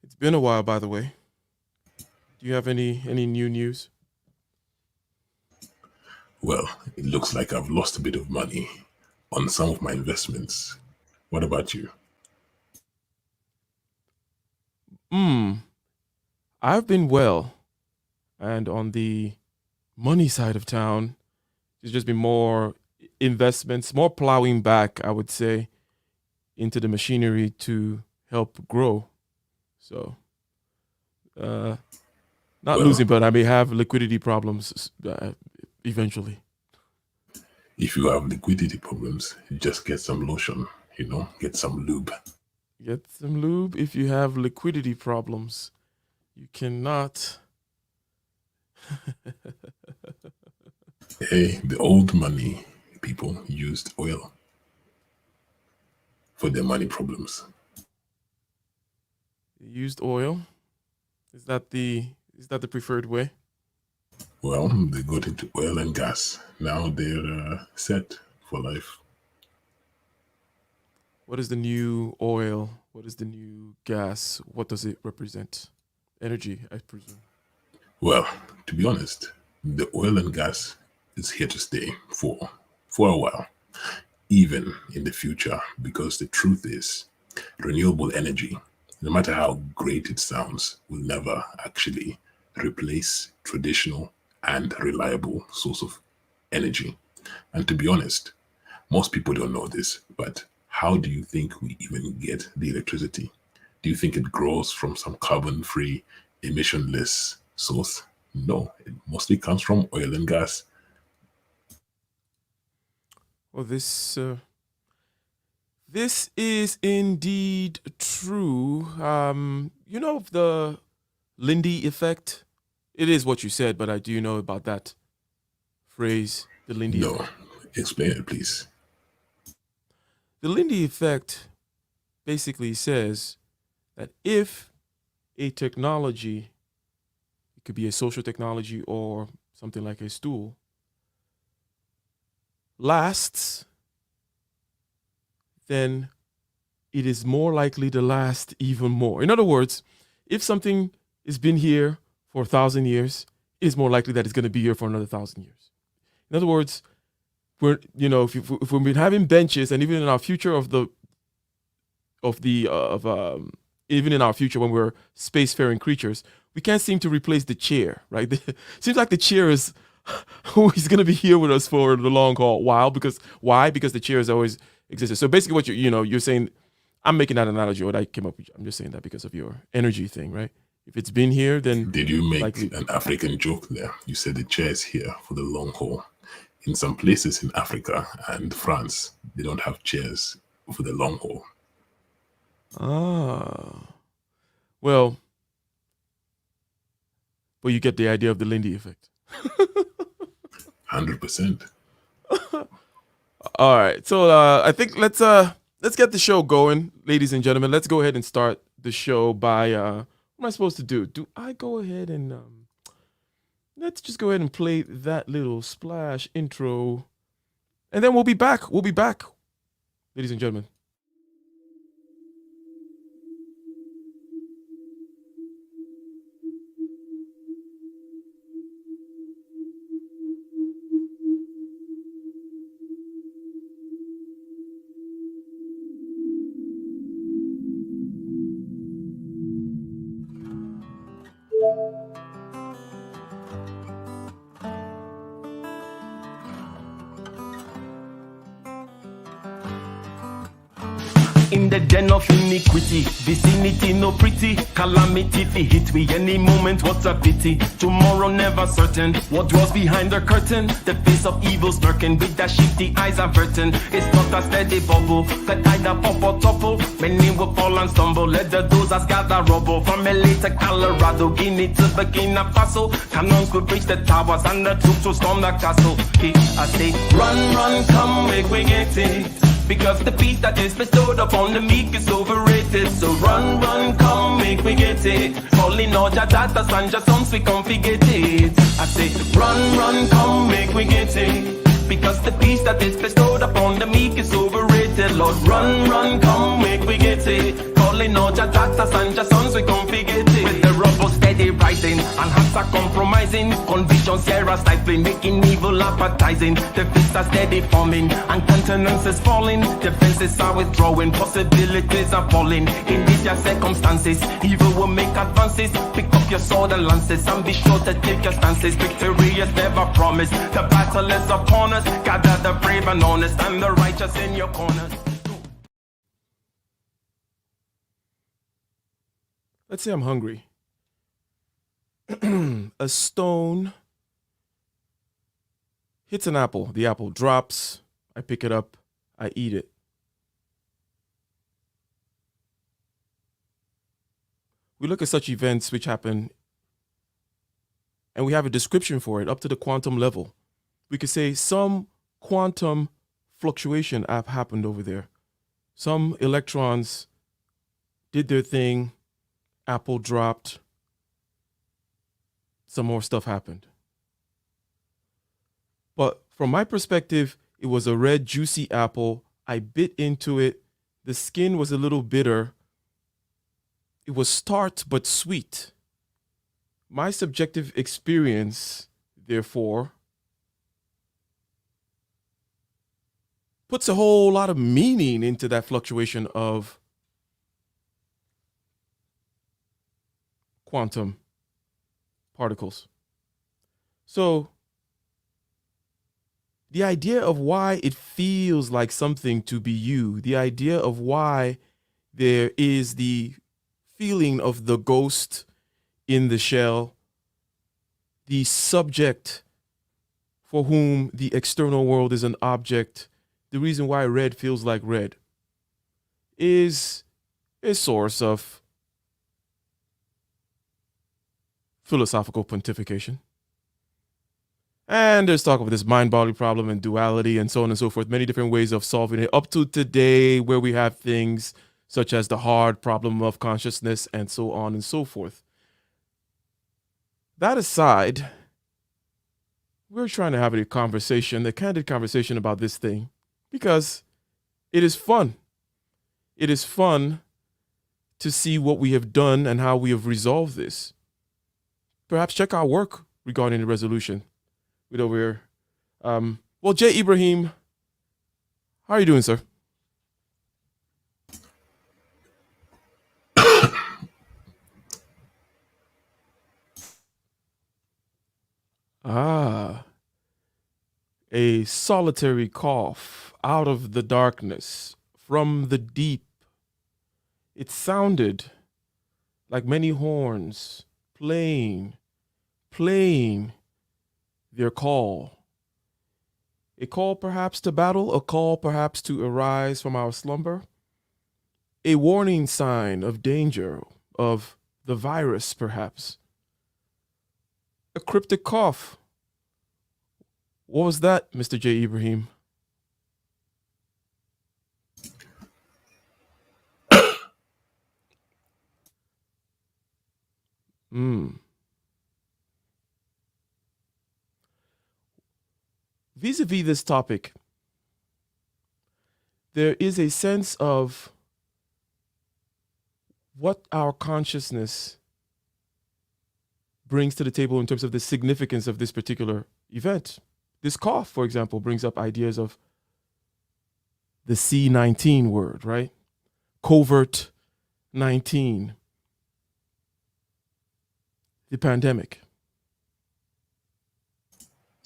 It's been a while, by the way. Do you have any new news? Well, it looks like I've lost a bit of money on some of my investments. What about you? Hmm. I've been well, and on the money side of town, there's just been more investments, more plowing back, I would say, into the machinery to help grow. So, uh, not Well, losing, but I may have liquidity problems eventually. if you have liquidity problems, just get some lotion, get some lube. Get some lube if you have liquidity problems. You cannot. Hey, the old money people used oil for their money problems. Used oil. Is that the preferred way? Well, they got into oil and gas. Now they're set for life. What is the new oil? What is the new gas? What does it represent? Energy, I presume. Well, to be honest, the oil and gas is here to stay for a while, even in the future, because the truth is, renewable energy, no matter how great it sounds, will never actually replace traditional and reliable source of energy. And to be honest, most people don't know this, but how do you think we even get the electricity? Do you think it grows from some carbon-free, emissionless source? No, it mostly comes from oil and gas. Well, this is indeed true. You know of the Lindy effect? It is what you said, but I do know about that phrase, the Lindy No, effect. explain it, please. The Lindy effect basically says that if a technology, it could be a social technology or something like a stool, lasts, then it is more likely to last even more. In other words, if something has been here for 1,000 years, it is more likely that it's going to be here for another 1,000 years. In other words, if we've been having benches, and even in our future even in our future when we're spacefaring creatures, we can't seem to replace the chair, right? Seems like the chair is always going to be here with us for the long haul. Why? Because the chair has always existed. So basically, what you're saying, I'm making that analogy. What I came up with, I'm just saying that because of your energy thing, right? If it's been here, then Did you make likely. an African joke there? You said the chair is here for the long haul. In some places in Africa and France, they don't have chairs for the long haul. Ah, well, you get the idea of the Lindy effect. 100%. All right, so I think let's get the show going, ladies and gentlemen. Let's go ahead and start the show by what am I supposed to do? Do I go ahead and let's just go ahead and play that little splash intro, and then we'll be back. We'll be back, ladies and gentlemen. In the den of iniquity, vicinity no pretty, calamity fi hit we any moment, what a pity. Tomorrow never certain, what dwells behind the curtain, the face of evil smirking with the shifty eyes averting. It's not a steady bubble, that either pop or topple, many will fall and stumble, let the dozers gather rubble. From LA to Colorado, Guinea to Burkina Faso, cannons could reach the towers and the troops will storm the castle. I say, run, come make we get it. Because the peace that is bestowed upon the meek is overrated. So run, come, make me get it. Calling all your daughters and your sons, we come forget it. I say, run, come, make me get it. Because the peace that is bestowed upon the meek is overrated. Lord, run, come, make me get it. calling out your daughters and your sons, we come forget it. With the rubble steady rising, and hearts are compromising. Convictions here are stifling, making evil appetizing. The fists are steady forming, and countenance is falling. Defenses are withdrawing, possibilities are falling. In these your circumstances, evil will make advances. Pick up your sword and lances, and be sure to take your stances. Victory is never promised, the battle is upon us. Gather the brave and honest, and the righteous in your corners. Let's say I'm hungry. A stone hits an apple. The apple drops. I pick it up. I eat it. We look at such events which happen and we have a description for it up to the quantum level. We could say some quantum fluctuation have happened over there. Some electrons did their thing. Apple dropped. Some more stuff happened. But from my perspective, it was a red, juicy apple. I bit into it. The skin was a little bitter. It was tart but sweet. My subjective experience, therefore, puts a whole lot of meaning into that fluctuation of quantum particles. So, the idea of why it feels like something to be you, the idea of why there is the feeling of the ghost in the shell, the subject for whom the external world is an object, the reason why red feels like red, is a source of philosophical pontification. And there's talk of this mind-body problem and duality and so on and so forth, many different ways of solving it, up to today where we have things such as the hard problem of consciousness and so on and so forth. That aside, we're trying to have a conversation, a candid conversation about this thing, because it is fun. It is fun to see what we have done and how we have resolved this. Perhaps check our work regarding the resolution. With over here. Well, J. Ibrahim, how are you doing, sir? A solitary cough out of the darkness, from the deep. It sounded like many horns playing their call. A call perhaps to battle, a call perhaps to arise from our slumber. A warning sign of danger, of the virus perhaps. A cryptic cough. What was that, Mr. J. Ibrahim? Vis-a-vis this topic, there is a sense of what our consciousness brings to the table in terms of the significance of this particular event. This cough, for example, brings up ideas of the C-19 word, right? Covert 19. The pandemic.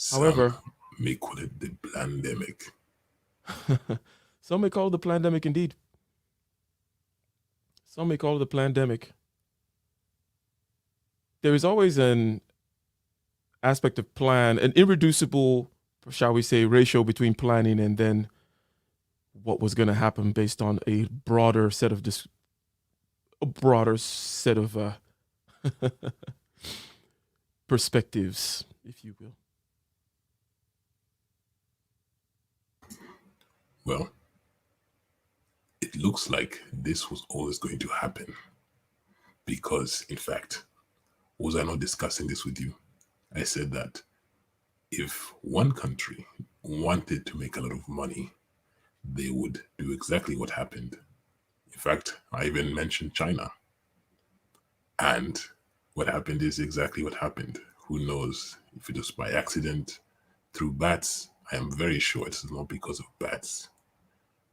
However, may call it the pandemic. Some may call it the pandemic indeed. Some may call it the pandemic. There is always an aspect of plan, an irreducible, shall we say, ratio between planning and then what was going to happen based on a broader set of perspectives, if you will. Well, it looks like this was always going to happen because, in fact, was I not discussing this with you? I said that if one country wanted to make a lot of money, they would do exactly what happened In fact, I even mentioned China. And what happened is exactly what happened. Who knows if it was by accident, through bats? I am very sure it's not because of bats.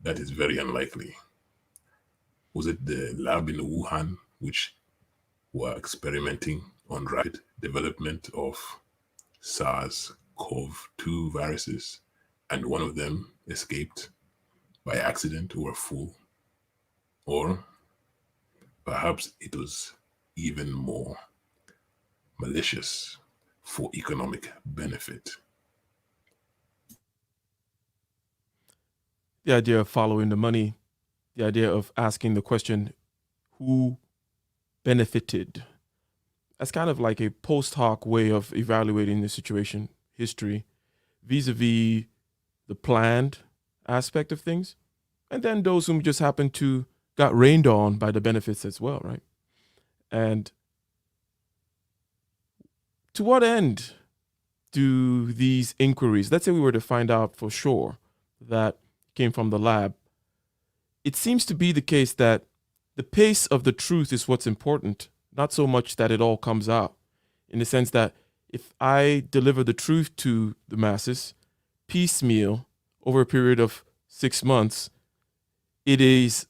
That is very unlikely. Was it the lab in Wuhan which were experimenting on rapid development of SARS-CoV-2 viruses, and one of them escaped by accident or a fool? Or perhaps it was even more malicious for economic benefit. The idea of following the money, the idea of asking the question, who benefited? That's kind of like a post hoc way of evaluating the situation, history, vis a vis the planned aspect of things. And then those who just happen to got rained on by the benefits as well, right? And to what end do these inquiries, let's say we were to find out for sure that came from the lab, it seems to be the case that the pace of the truth is what's important, not so much that it all comes out, in the sense that if I deliver the truth to the masses piecemeal over a period of 6 months, it is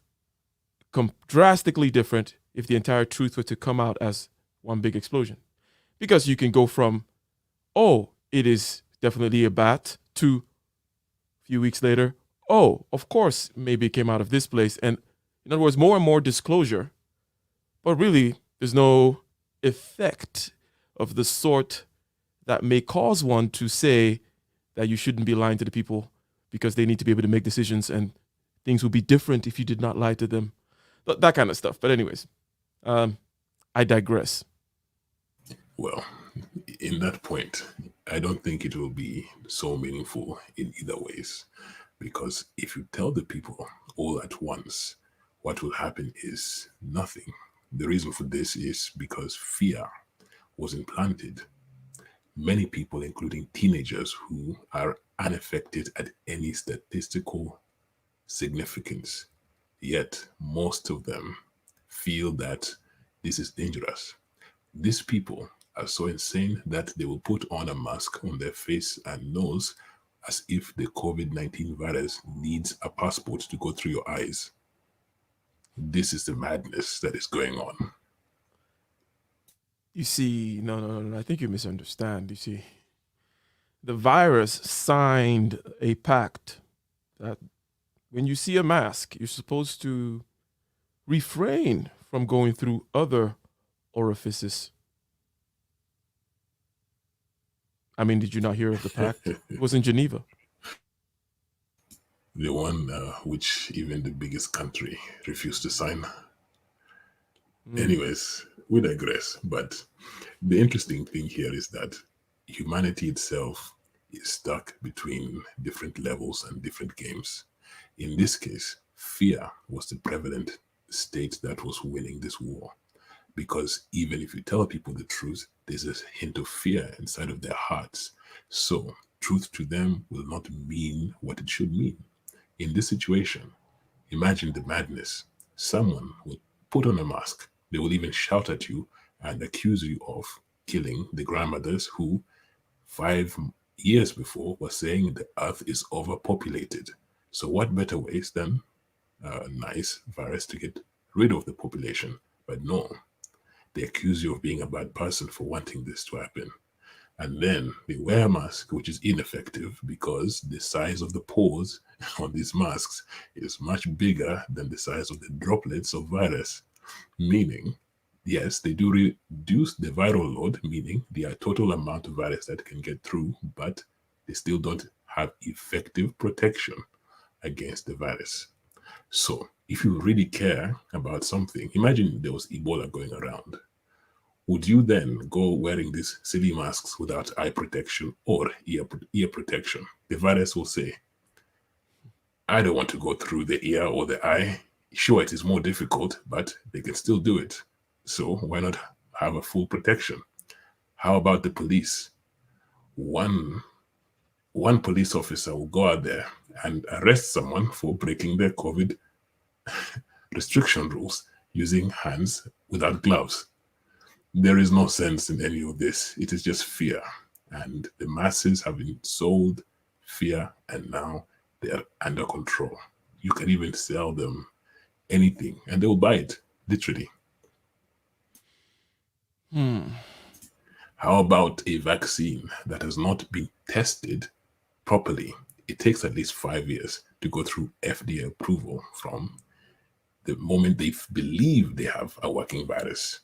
drastically different if the entire truth were to come out as one big explosion. Because you can go from, oh, it is definitely a bat, to a few weeks later, oh, of course, maybe it came out of this place. And in other words, more and more disclosure, but really there's no effect of the sort that may cause one to say that you shouldn't be lying to the people because they need to be able to make decisions and things would be different if you did not lie to them. That kind of stuff. But anyways, I digress. Well, in that point, I don't think it will be so meaningful in either ways. Because if you tell the people all at once, what will happen is nothing. The reason for this is because fear was implanted. Many people, including teenagers who are unaffected at any statistical significance, yet most of them feel that this is dangerous. These people are so insane that they will put on a mask on their face and nose as if the COVID-19 virus needs a passport to go through your eyes. This is the madness that is going on. You see, no. I think you misunderstand. You see, the virus signed a pact that when you see a mask, you're supposed to refrain from going through other orifices. I mean, did you not hear of the pact? It was in Geneva. The one which even the biggest country refused to sign. Anyways, we digress. But the interesting thing here is that humanity itself is stuck between different levels and different games. In this case, fear was the prevalent state that was winning this war. Because even if you tell people the truth, there's a hint of fear inside of their hearts. So truth to them will not mean what it should mean. In this situation, imagine the madness. Someone will put on a mask. They will even shout at you and accuse you of killing the grandmothers who 5 years before were saying the earth is overpopulated. So what better ways than a nice virus to get rid of the population? But no, they accuse you of being a bad person for wanting this to happen. And then they wear a mask, which is ineffective because the size of the pores on these masks is much bigger than the size of the droplets of virus. Meaning, yes, they do reduce the viral load, meaning the total amount of virus that can get through, but they still don't have effective protection against the virus. So if you really care about something, imagine there was Ebola going around. Would you then go wearing these silly masks without eye protection or ear protection? The virus will say, I don't want to go through the ear or the eye. Sure, it is more difficult, but they can still do it. So why not have a full protection? How about the police? One police officer will go out there and arrest someone for breaking their COVID restriction rules using hands without gloves. There is no sense in any of this. It is just fear. And the masses have been sold fear, and now they are under control. You can even sell them anything and they will buy it, literally. Hmm. How about a vaccine that has not been tested properly? It takes at least 5 years to go through FDA approval from the moment they believe they have a working virus.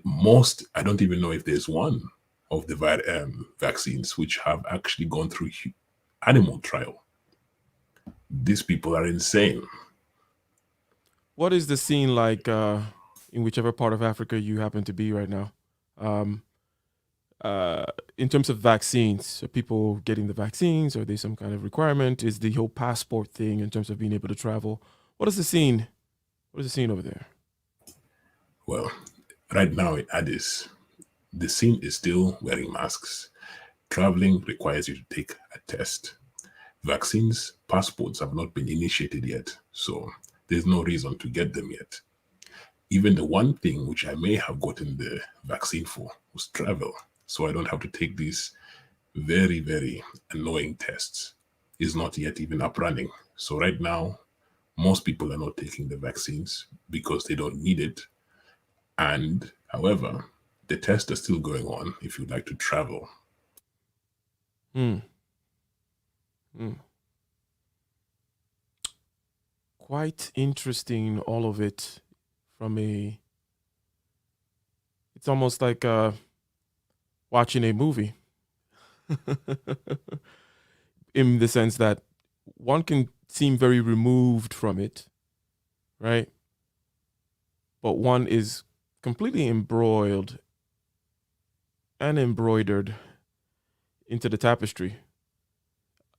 Most, I don't even know if there's one of the vaccines which have actually gone through animal trial. These people are insane. What is the scene like in whichever part of Africa you happen to be right now? Um, in terms of vaccines, are people getting the vaccines? Are there some kind of requirement? Is the whole passport thing in terms of being able to travel? What is the scene? What is the scene over there? Well, right now in Addis, the scene is still wearing masks. Traveling requires you to take a test. Vaccines, passports have not been initiated yet, so there's no reason to get them yet. Even the one thing which I may have gotten the vaccine for was travel, so I don't have to take these very, very annoying tests, is not yet even up running. So right now, most people are not taking the vaccines because they don't need it. And however, the tests are still going on if you'd like to travel. Hmm. Hmm. Quite interesting, all of it from a. It's almost like watching a movie in the sense that one can seem very removed from it, right? But one is completely embroiled and embroidered into the tapestry.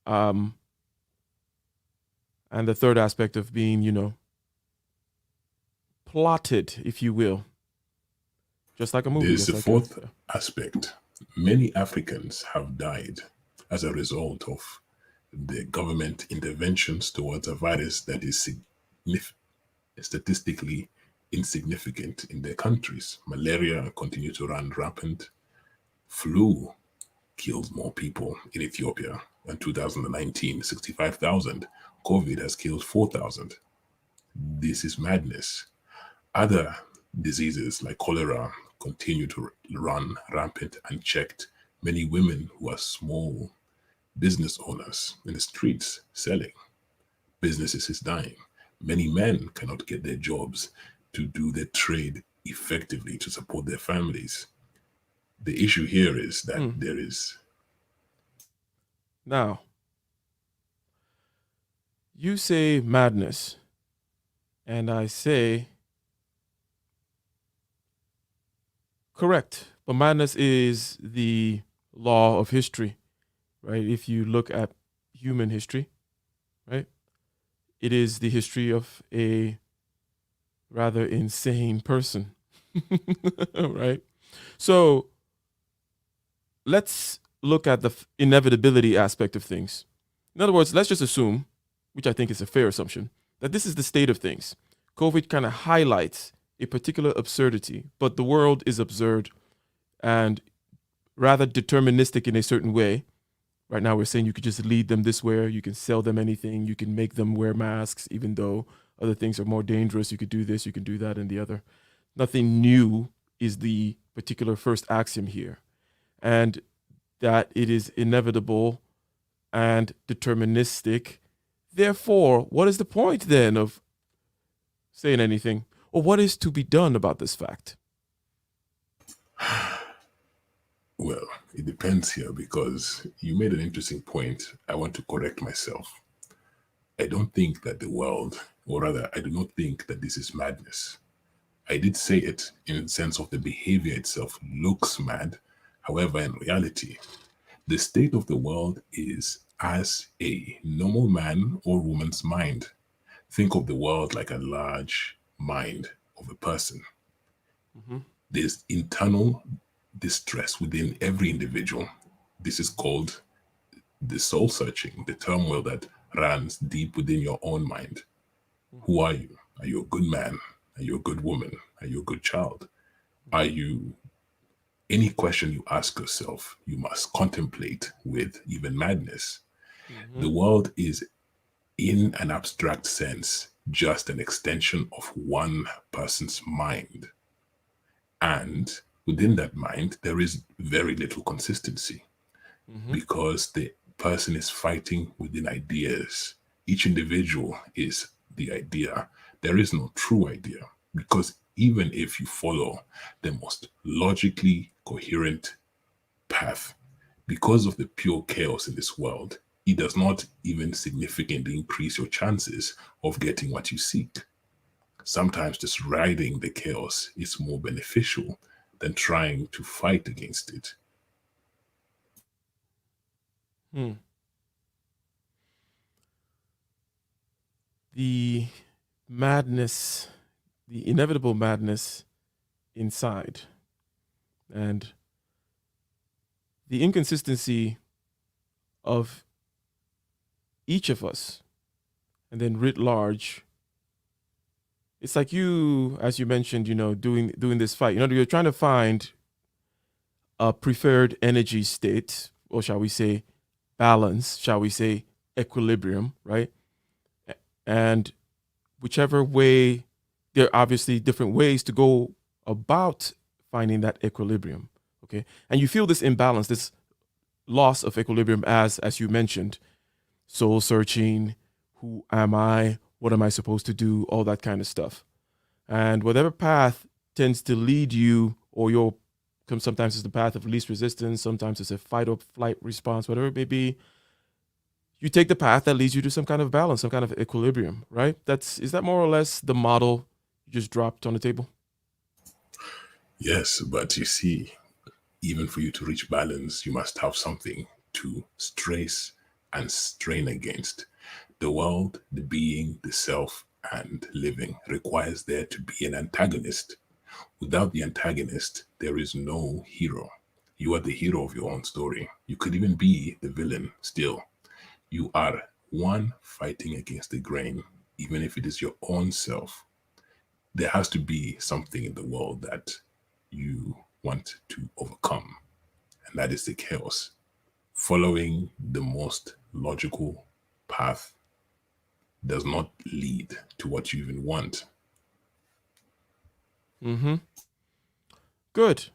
Um, and the third aspect of being, plotted, if you will, just like a movie, There's just a like a. fourth aspect. Many Africans have died as a result of the government interventions towards a virus that is statistically insignificant in their countries. Malaria continues to run rampant. Flu kills more people in Ethiopia. In 2019, 65,000. COVID has killed 4,000. This is madness. Other diseases like cholera continue to run rampant unchecked. Many women who are small business owners in the streets selling. Businesses is dying. Many men cannot get their jobs to do their trade effectively to support their families. The issue here is that Hmm. there is Now, you say madness, and I say correct. But madness is the law of history, right? If you look at human history, right, it is the history of a rather insane person, right? So let's look at the inevitability aspect of things. In other words, let's just assume, which I think is a fair assumption, that this is the state of things. COVID kind of highlights a particular absurdity, but the world is absurd and rather deterministic in a certain way. Right now, we're saying you could just lead them this way, you can sell them anything, you can make them wear masks, even though other things are more dangerous. You could do this, you can do that, and the other. Nothing new is the particular first axiom here. And that it is inevitable and deterministic. Therefore, what is the point then of saying anything? Or what is to be done about this fact? well, it depends here because you made an interesting point. I want to correct myself. I don't think that the world, or rather, I do not think that this is madness. I did say it in the sense of the behavior itself looks mad. However, in reality, the state of the world is as a normal man or woman's mind. Think of the world like a large mind of a person. Mm-hmm. There's internal distress within every individual. This is called the soul searching, the turmoil that runs deep within your own mind. Who are you? Are you a good man? Are you a good woman? Are you a good child? Are you any question you ask yourself, you must contemplate with even madness. Mm-hmm. The world is, in an abstract sense, just an extension of one person's mind. And within that mind, there is very little consistency Mm-hmm. because the person is fighting within ideas. Each individual is the idea. There is no true idea because even if you follow the most logically coherent path, because of the pure chaos in this world, it does not even significantly increase your chances of getting what you seek. Sometimes just riding the chaos is more beneficial than trying to fight against it. Hmm. The madness, the inevitable madness inside, and the inconsistency of each of us, and then writ large. It's like you, as you mentioned, doing this fight. You're trying to find a preferred energy state, or shall we say, balance? Shall we say, equilibrium? Right, and whichever way, there are obviously different ways to go about finding that equilibrium. Okay, and you feel this imbalance, this loss of equilibrium, as you mentioned, soul searching. Who am I? What am I supposed to do? All that kind of stuff. And whatever path tends to lead you, or your sometimes it's the path of least resistance, sometimes it's a fight or flight response, whatever it may be, you take the path that leads you to some kind of balance, some kind of equilibrium, right? Is that more or less the model you just dropped on the table? Yes, but you see, even for you to reach balance, you must have something to stress and strain against. The world, the being, the self, and living requires there to be an antagonist. Without the antagonist, there is no hero. You are the hero of your own story. You could even be the villain still. You are one fighting against the grain, even if it is your own self. There has to be something in the world that you want to overcome, and that is the chaos. Following the most logical path does not lead to what you even want. Mm-hmm. Good.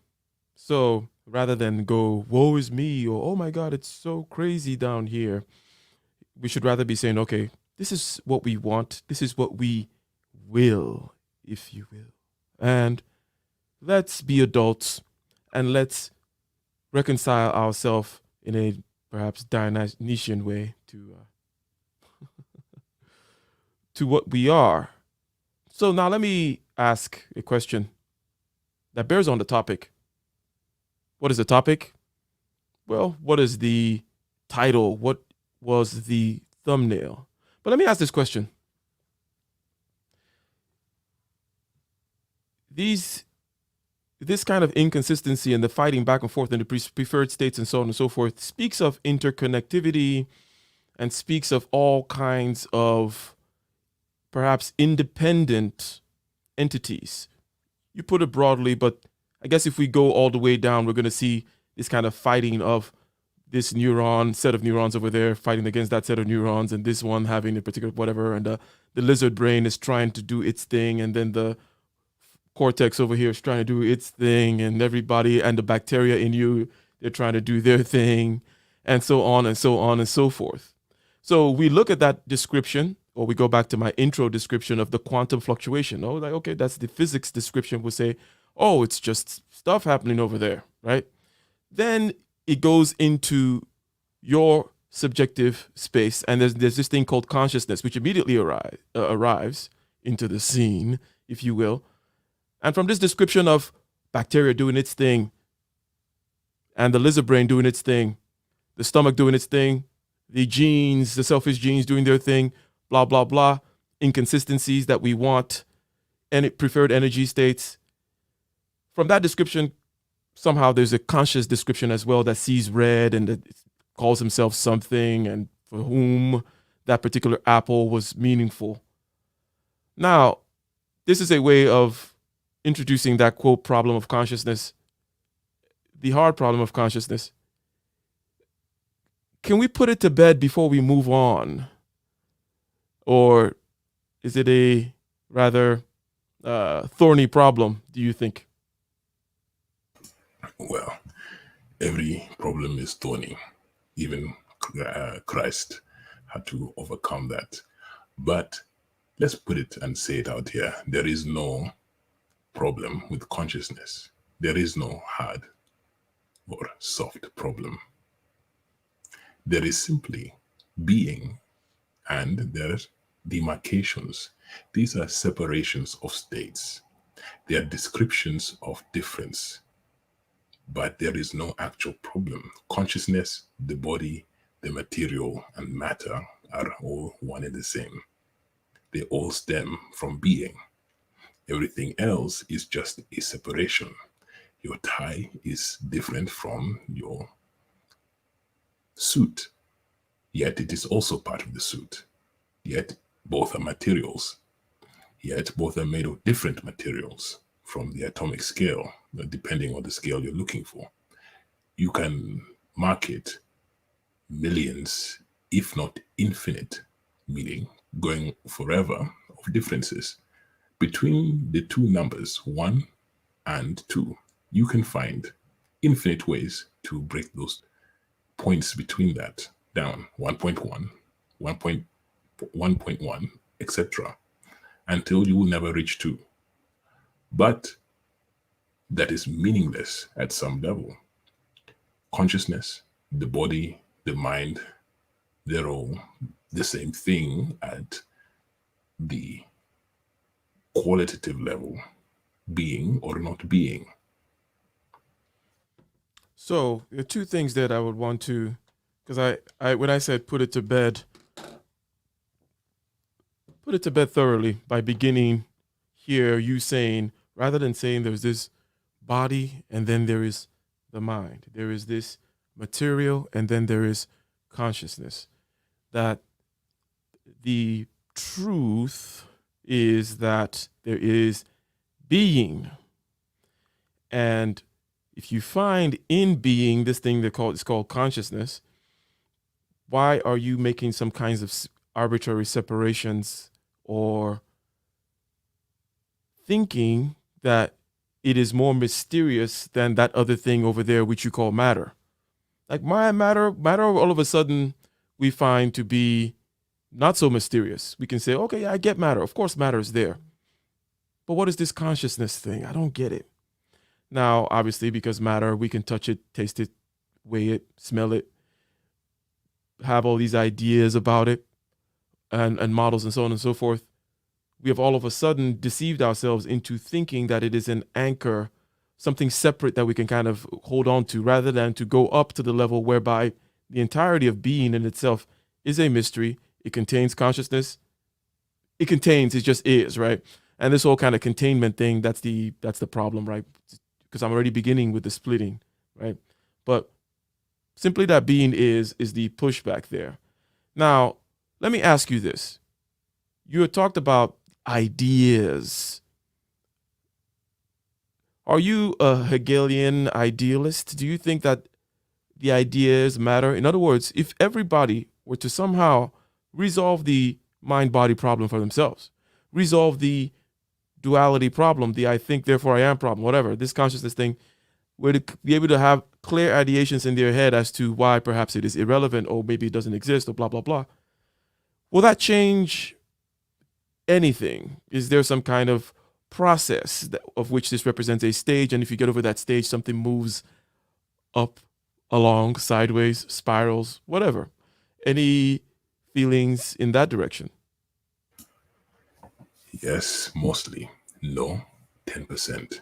So rather than go, woe is me, or oh my God, it's so crazy down here, we should rather be saying, okay, this is what we want. This is what we will, if you will. And let's be adults and let's reconcile ourselves in a perhaps Dionysian way to what we are. So now let me ask a question that bears on the topic. What is the topic? Well, what is the title? What was the thumbnail? But let me ask this question. These this kind of inconsistency and the fighting back and forth in the preferred states and so on and so forth speaks of interconnectivity and speaks of all kinds of perhaps independent entities. You put it broadly, but I guess if we go all the way down, we're going to see this kind of fighting of this neuron set of neurons over there fighting against that set of neurons, and this one having a particular whatever, and the lizard brain is trying to do its thing, and then the cortex over here is trying to do its thing, and everybody and the bacteria in you, they're trying to do their thing, and so on and so on and so forth. So we look at that description, or we go back to my intro description of the quantum fluctuation. Oh, like, okay, that's the physics description. We'll say, oh, it's just stuff happening over there, right? Then it goes into your subjective space, and there's this thing called consciousness, which immediately arrives into the scene, if you will. And from this description of bacteria doing its thing, and the lizard brain doing its thing, the stomach doing its thing, the genes, the selfish genes doing their thing, blah, blah, blah, inconsistencies that we want, and preferred energy states. From that description, somehow there's a conscious description as well that sees red and that calls himself something, and for whom that particular apple was meaningful. Now, this is a way of introducing that quote problem of consciousness, the hard problem of consciousness. Can we put it to bed before we move on? Or is it a rather thorny problem, do you think? Well, every problem is thorny. Even Christ had to overcome that. But let's put it and say it out here. There is no problem with consciousness. There is no hard or soft problem. There is simply being, and there's demarcations. These are separations of states. They are descriptions of difference, but there is no actual problem. Consciousness, the body, the material, and matter are all one and the same. They all stem from being. Everything else is just a separation. Your tie is different from your suit, yet it is also part of the suit. Yet both are materials, yet both are made of different materials from the atomic scale, depending on the scale you're looking for. You can market millions, if not infinite, meaning going forever, of differences between the two numbers 1 and 2. You can find infinite ways to break those points between that down: 1.1, 1.1, etc., until you will never reach 2. But that is meaningless at some level. Consciousness, the body, the mind, they're all the same thing at the qualitative level, being or not being. So there are two things that I would want to, because I when I said put it to bed thoroughly by beginning here, you saying, rather than saying there's this body and then there is the mind, there is this material and then there is consciousness, that the truth is that there is being. And if you find in being this thing that is called consciousness, why are you making some kinds of arbitrary separations or thinking that it is more mysterious than that other thing over there, which you call matter? Like matter all of a sudden we find to be not so mysterious. We can say, okay, yeah, I get matter. Of course, matter is there. But what is this consciousness thing? I don't get it. Now, obviously, because matter, we can touch it, taste it, weigh it, smell it, have all these ideas about it and models and so on and so forth. We have all of a sudden deceived ourselves into thinking that it is an anchor, something separate that we can kind of hold on to, rather than to go up to the level whereby the entirety of being in itself is a mystery. It contains consciousness. It just is, right? And this whole kind of containment thing, that's the problem, right? Because I'm already beginning with the splitting, right? But simply that being is the pushback there. Now, let me ask you this. You had talked about ideas. Are you a Hegelian idealist? Do you think that the ideas matter? In other words, if everybody were to somehow resolve the mind-body problem for themselves, resolve the duality problem, the I think, therefore I am problem, whatever, this consciousness thing, were to be able to have clear ideations in their head as to why perhaps it is irrelevant or maybe it doesn't exist or blah, blah, blah, will that change anything? Is there some kind of process of which this represents a stage, and if you get over that stage, something moves up, along, sideways, spirals, whatever? Any feelings in that direction? Yes, mostly. No, 10%.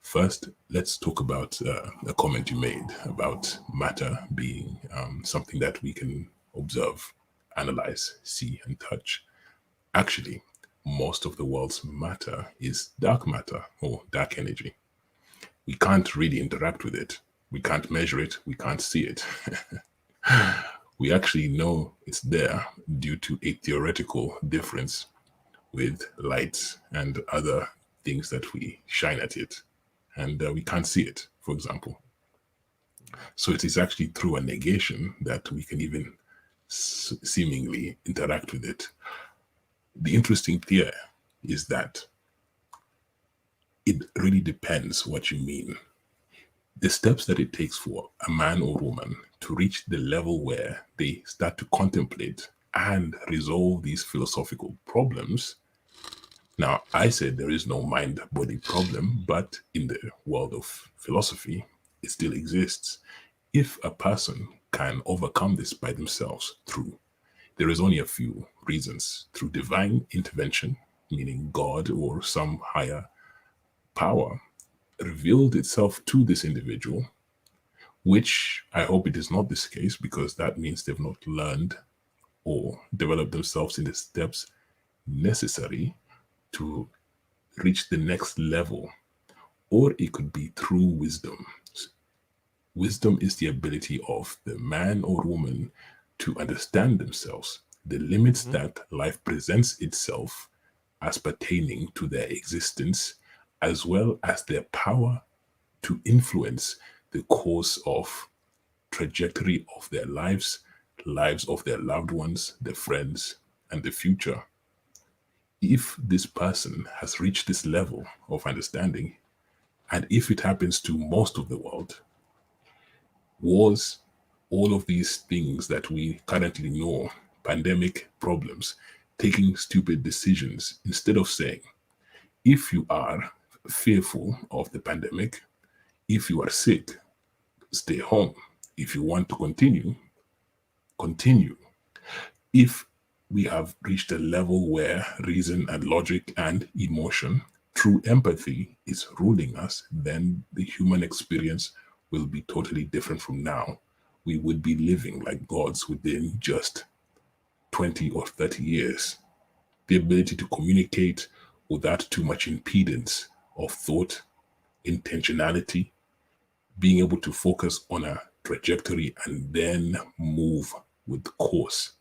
First, let's talk about a comment you made about matter being something that we can observe, analyze, see, and touch. Actually, most of the world's matter is dark matter or dark energy. We can't really interact with it. We can't measure it. We can't see it. We actually know it's there due to a theoretical difference with lights and other things that we shine at it, and we can't see it, for example. So it is actually through a negation that we can even seemingly interact with it. The interesting here is that it really depends what you mean. The steps that it takes for a man or woman to reach the level where they start to contemplate and resolve these philosophical problems. Now, I said there is no mind body problem, but in the world of philosophy, it still exists. If a person can overcome this by themselves through, there is only a few reasons, through divine intervention, meaning God or some higher power revealed itself to this individual, which I hope it is not this case because that means they've not learned or developed themselves in the steps necessary to reach the next level. Or it could be through wisdom. Wisdom is the ability of the man or woman to understand themselves, the limits Mm-hmm. that life presents itself as pertaining to their existence, as well as their power to influence the course of trajectory of their lives, lives of their loved ones, their friends, and the future. If this person has reached this level of understanding, and if it happens to most of the world, wars, all of these things that we currently know, pandemic problems, taking stupid decisions, instead of saying, if you are fearful of the pandemic, if you are sick, stay home. If you want to continue, continue. If we have reached a level where reason and logic and emotion, true empathy is ruling us, then the human experience will be totally different from now. We would be living like gods within just 20 or 30 years. The ability to communicate without too much impedance of thought, intentionality, being able to focus on a trajectory and then move with the course.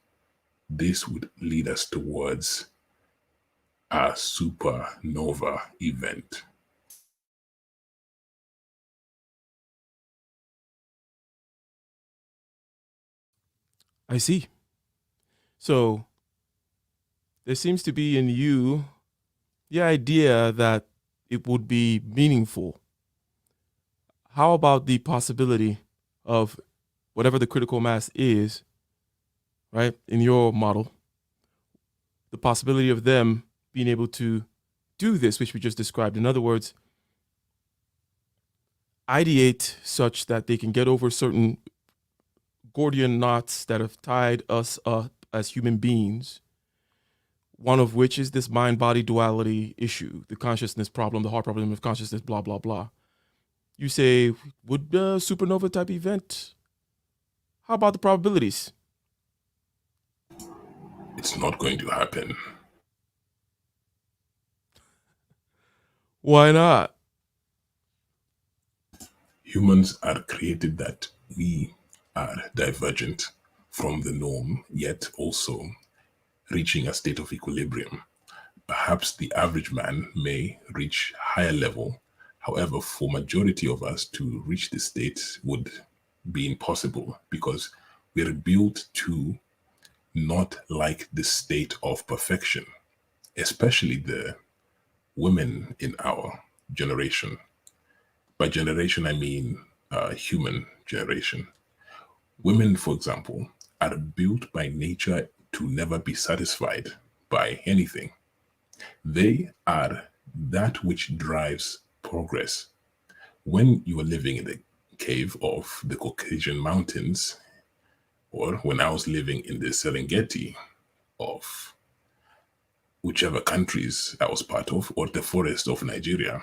This would lead us towards a supernova event. I see. So there seems to be in you the idea that it would be meaningful. How about the possibility of whatever the critical mass is, right, in your model, the possibility of them being able to do this, which we just described? In other words, ideate such that they can get over certain Gordian knots that have tied us up as human beings, one of which is this mind body duality issue, the consciousness problem, the hard problem of consciousness, blah, blah, blah. You say, would a supernova type event? How about the probabilities? It's not going to happen. Why not? Humans are created that we are divergent from the norm, yet also reaching a state of equilibrium. Perhaps the average man may reach higher level. However, for majority of us to reach this state would be impossible because we're built to not like the state of perfection, especially the women in our generation. By generation, I mean human generation. Women, for example, are built by nature to never be satisfied by anything. They are that which drives progress. When you are living in the cave of the Caucasian Mountains, or when I was living in the Serengeti of whichever countries I was part of, or the forest of Nigeria,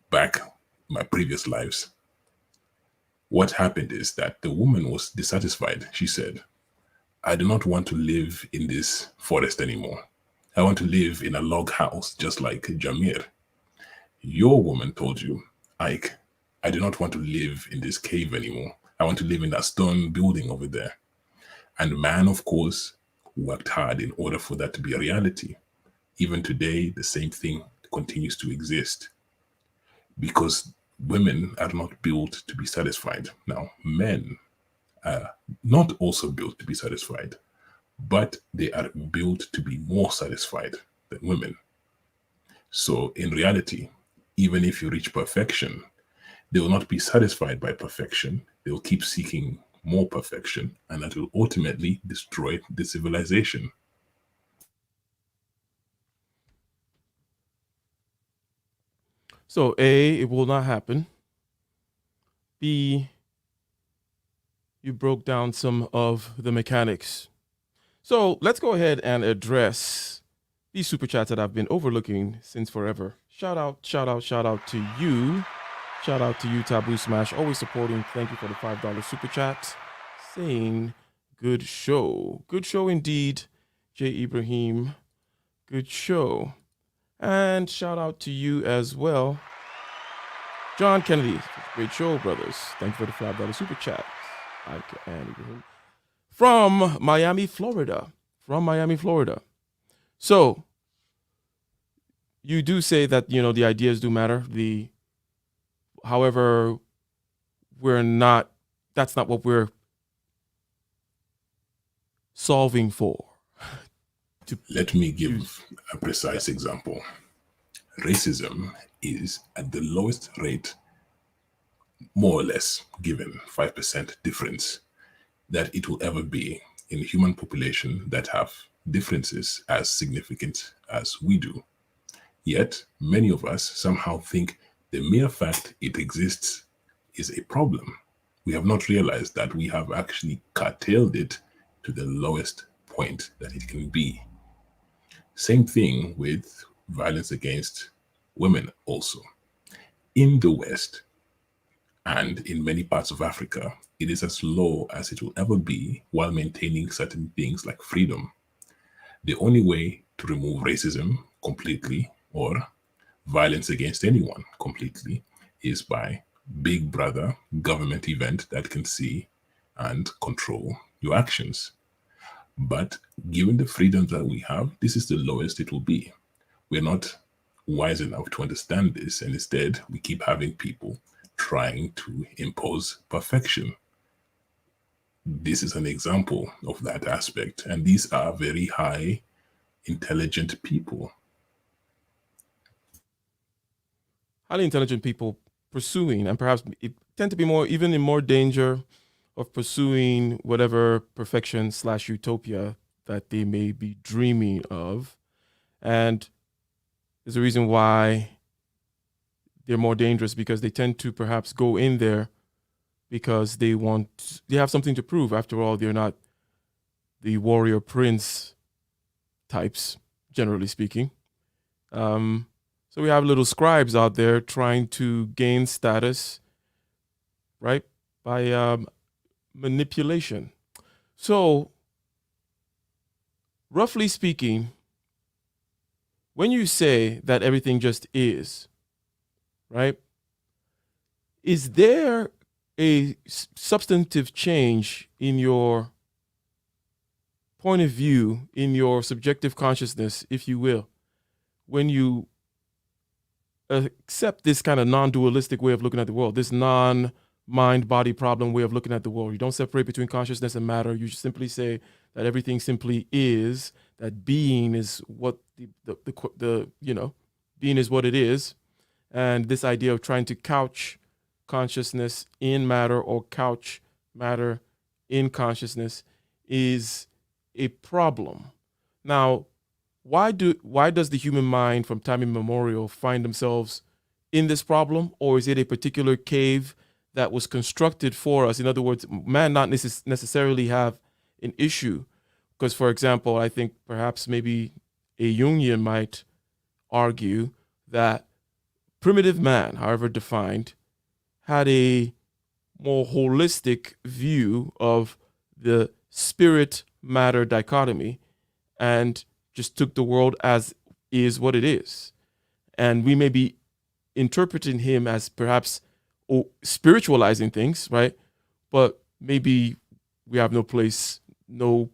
back my previous lives, what happened is that the woman was dissatisfied. She said, I do not want to live in this forest anymore. I want to live in a log house, just like Jamir. Your woman told you, Ike, I do not want to live in this cave anymore. I want to live in that stone building over there. And man, of course, worked hard in order for that to be a reality. Even today, the same thing continues to exist because women are not built to be satisfied. Now, men are not also built to be satisfied, but they are built to be more satisfied than women. So, in reality, even if you reach perfection, they will not be satisfied by perfection. They will keep seeking more perfection, and that will ultimately destroy the civilization. So A, it will not happen. B, you broke down some of the mechanics. So let's go ahead and address these super chats that I've been overlooking since forever. Shout out, shout out, shout out to you. Shout out to you, Taboo Smash, always supporting. Thank you for the $5 super chat. Saying good show. Good show indeed, J. Ibrahim. Good show. And shout out to you as well, John Kennedy. Great show, brothers. Thank you for the $5 super chat. And Ibrahim. From Miami, Florida. From Miami, Florida. So you do say that, you know, the ideas do matter. However, that's not what we're solving for. Let me give a precise example. Racism is at the lowest rate, more or less, given 5% difference that it will ever be in a human population that have differences as significant as we do. Yet, many of us somehow think the mere fact it exists is a problem. We have not realized that we have actually curtailed it to the lowest point that it can be. Same thing with violence against women also. In the West and in many parts of Africa, it is as low as it will ever be while maintaining certain things like freedom. The only way to remove racism completely or violence against anyone completely is by big brother government event that can see and control your actions. But given the freedoms that we have, this is the lowest it will be. We're not wise enough to understand this, and instead we keep having people trying to impose perfection. This is an example of that aspect, and these are very high intelligent people. Highly intelligent people pursuing, and perhaps it tend to be more, even in more danger of pursuing whatever perfection / utopia that they may be dreaming of. And there's a reason why they're more dangerous, because they tend to perhaps go in there because they have something to prove. After all, they're not the warrior prince types, generally speaking. So we have little scribes out there trying to gain status, right, by manipulation. So, roughly speaking, when you say that everything just is, right, is there a substantive change in your point of view, in your subjective consciousness, if you will, when you accept this kind of non-dualistic way of looking at the world, this non-mind-body problem way of looking at the world? You don't separate between consciousness and matter. You just simply say that everything simply is, that being is what being is what it is. And this idea of trying to couch consciousness in matter or couch matter in consciousness is a problem. Now, why does the human mind from time immemorial find themselves in this problem? Or is it a particular cave that was constructed for us? In other words, man not necessarily have an issue. Because, for example, I think perhaps maybe a Jungian might argue that primitive man, however defined, had a more holistic view of the spirit-matter dichotomy and just took the world as is what it is. And we may be interpreting him as perhaps spiritualizing things, right? But maybe we have no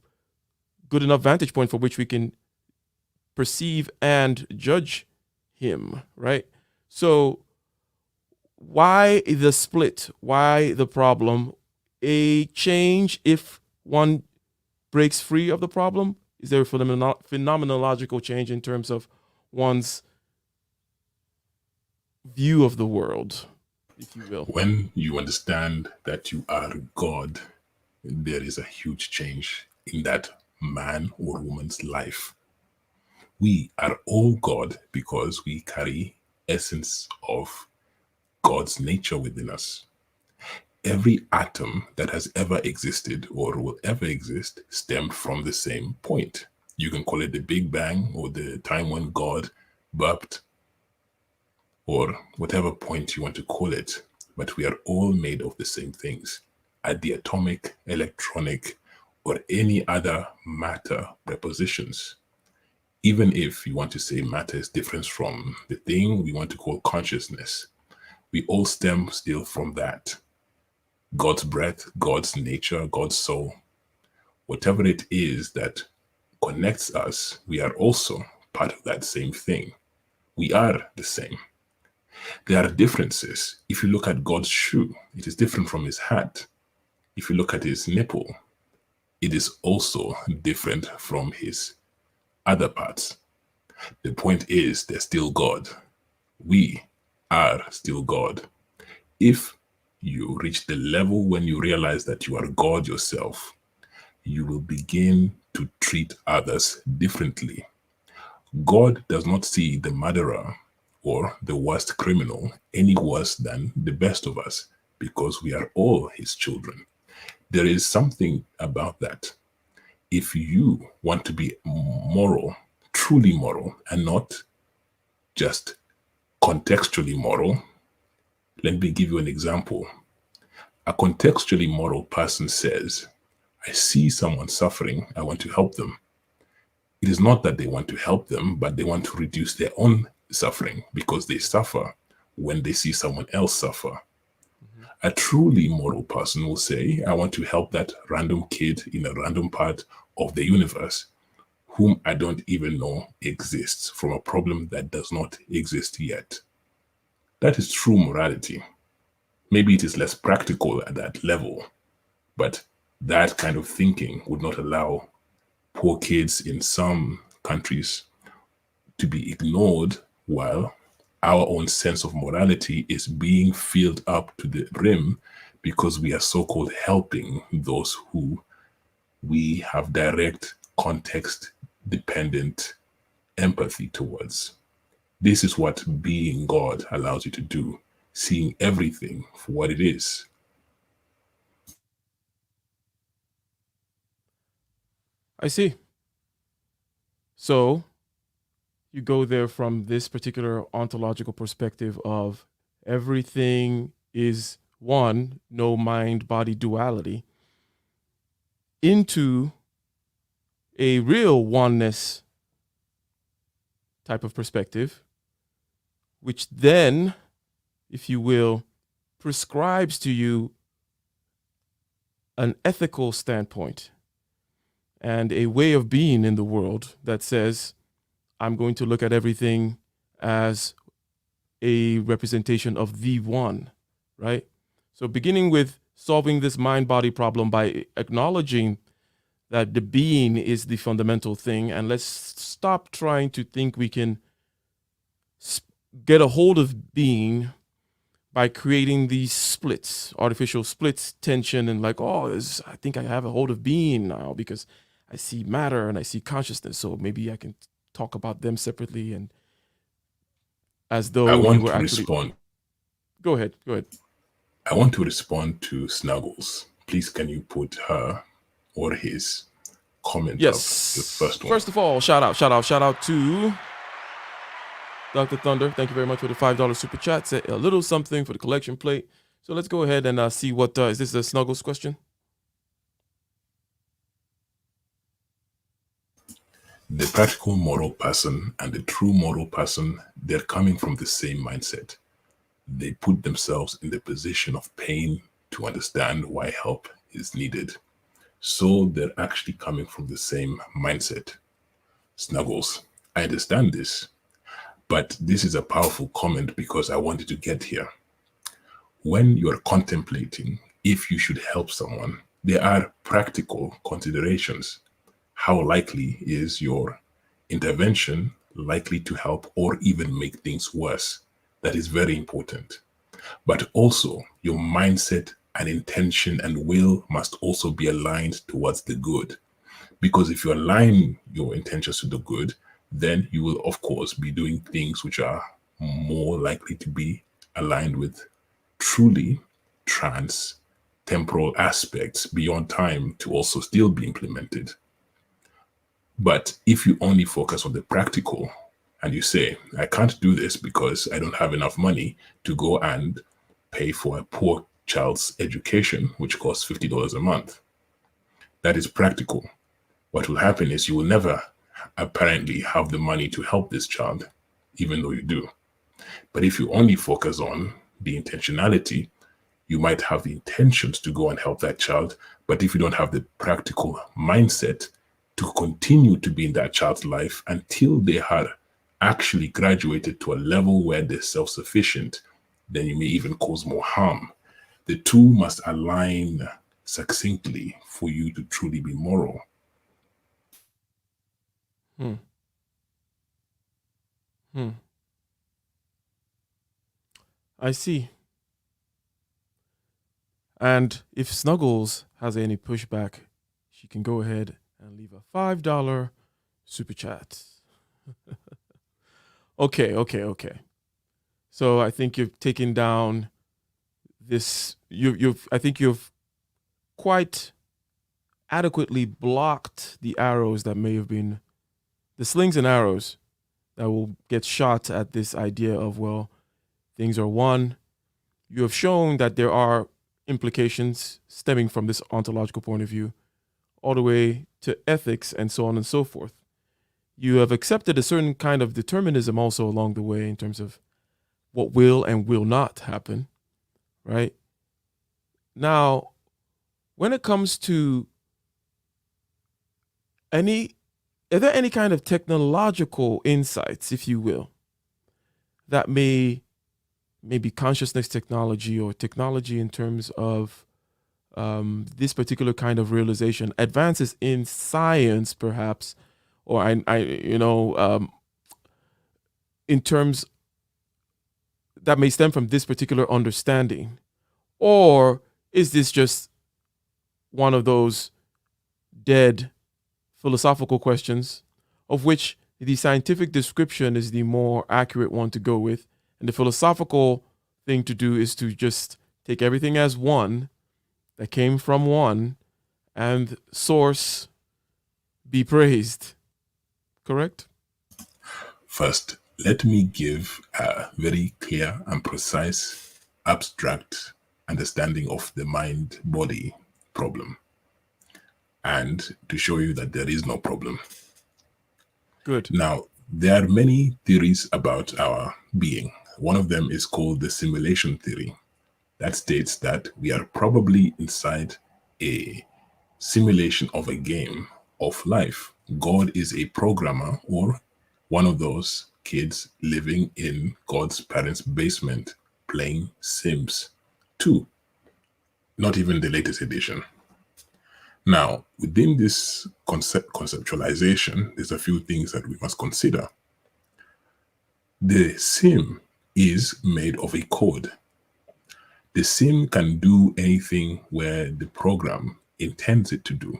good enough vantage point for which we can perceive and judge him, right? So why the split? Why the problem? A change if one breaks free of the problem? Is there a phenomenological change in terms of one's view of the world, if you will? When you understand that you are God, there is a huge change in that man or woman's life. We are all God because we carry essence of God's nature within us. Every atom that has ever existed or will ever exist stemmed from the same point. You can call it the Big Bang or the time when God burped or whatever point you want to call it. But we are all made of the same things at the atomic, electronic, or any other matter prepositions. Even if you want to say matter is different from the thing we want to call consciousness, we all stem still from that. God's breath, God's nature, God's soul, whatever it is that connects us, we are also part of that same thing. We are the same. There are differences. If you look at God's shoe, it is different from his hat. If you look at his nipple, it is also different from his other parts. The point is, they're still God. We are still God. If you reach the level when you realize that you are God yourself, you will begin to treat others differently. God does not see the murderer or the worst criminal any worse than the best of us because we are all his children. There is something about that. If you want to be moral, truly moral, and not just contextually moral, let me give you an example. A contextually moral person says, I see someone suffering, I want to help them. It is not that they want to help them, but they want to reduce their own suffering because they suffer when they see someone else suffer. Mm-hmm. A truly moral person will say, I want to help that random kid in a random part of the universe whom I don't even know exists from a problem that does not exist yet. That is true morality. Maybe it is less practical at that level, but that kind of thinking would not allow poor kids in some countries to be ignored while our own sense of morality is being filled up to the rim because we are so-called helping those who we have direct context-dependent empathy towards. This is what being God allows you to do, seeing everything for what it is. I see. So you go there from this particular ontological perspective of everything is one, no mind body duality, into a real oneness type of perspective, which then, if you will, prescribes to you an ethical standpoint and a way of being in the world that says, I'm going to look at everything as a representation of the one, right? So beginning with solving this mind-body problem by acknowledging that the being is the fundamental thing, and let's stop trying to think we can get a hold of being by creating these splits, artificial splits, tension, and like, I think I have a hold of being now because I see matter and I see consciousness, so maybe I can talk about them separately and as though I you want were to actually. respond. Go ahead. I want to respond to Snuggles. Please, can you put her or his comment up? The first one. First of all, shout out to Dr. Thunder. Thank you very much for the $5 super chat. Say a little something for the collection plate. So let's go ahead and see what is this a Snuggles question? The practical moral person and the true moral person, they're coming from the same mindset. They put themselves in the position of pain to understand why help is needed. So they're actually coming from the same mindset. Snuggles, I understand this, but this is a powerful comment because I wanted to get here. When you are contemplating if you should help someone, there are practical considerations. How likely is your intervention likely to help or even make things worse? That is very important. But also, your mindset and intention and will must also be aligned towards the good. Because if you align your intentions to the good, then you will, of course, be doing things which are more likely to be aligned with truly trans temporal aspects beyond time to also still be implemented. But if you only focus on the practical and you say, I can't do this because I don't have enough money to go and pay for a poor child's education, which costs $50 a month, that is practical. What will happen is you will never apparently have the money to help this child, even though you do. But if you only focus on the intentionality, you might have the intentions to go and help that child. But if you don't have the practical mindset to continue to be in that child's life until they had actually graduated to a level where they're self-sufficient, then you may even cause more harm. The two must align succinctly for you to truly be moral. Hmm. Hmm. I see. And if Snuggles has any pushback, she can go ahead and leave a $5 super chat. Okay. So I think you've taken down this. I think you've quite adequately blocked the arrows that may have been the slings and arrows that will get shot at this idea of, well, things are one. You have shown that there are implications stemming from this ontological point of view, all the way to ethics and so on and so forth. You have accepted a certain kind of determinism also along the way in terms of what will and will not happen, right? Now, when it comes to are there any kind of technological insights, if you will, that may maybe consciousness technology or technology in terms of this particular kind of realization, advances in science, perhaps, or in terms that may stem from this particular understanding, or is this just one of those dead philosophical questions of which the scientific description is the more accurate one to go with, and the philosophical thing to do is to just take everything as one that came from one and source be praised. Correct? First, let me give a very clear and precise, abstract understanding of the mind-body problem, and to show you that there is no problem. Good. Now, there are many theories about our being. One of them is called the simulation theory. That states that we are probably inside a simulation of a game of life. God is a programmer or one of those kids living in God's parents' basement playing Sims 2, not even the latest edition. Now, within this conceptualization, there's a few things that we must consider. The sim is made of a code. The sim can do anything where the program intends it to do.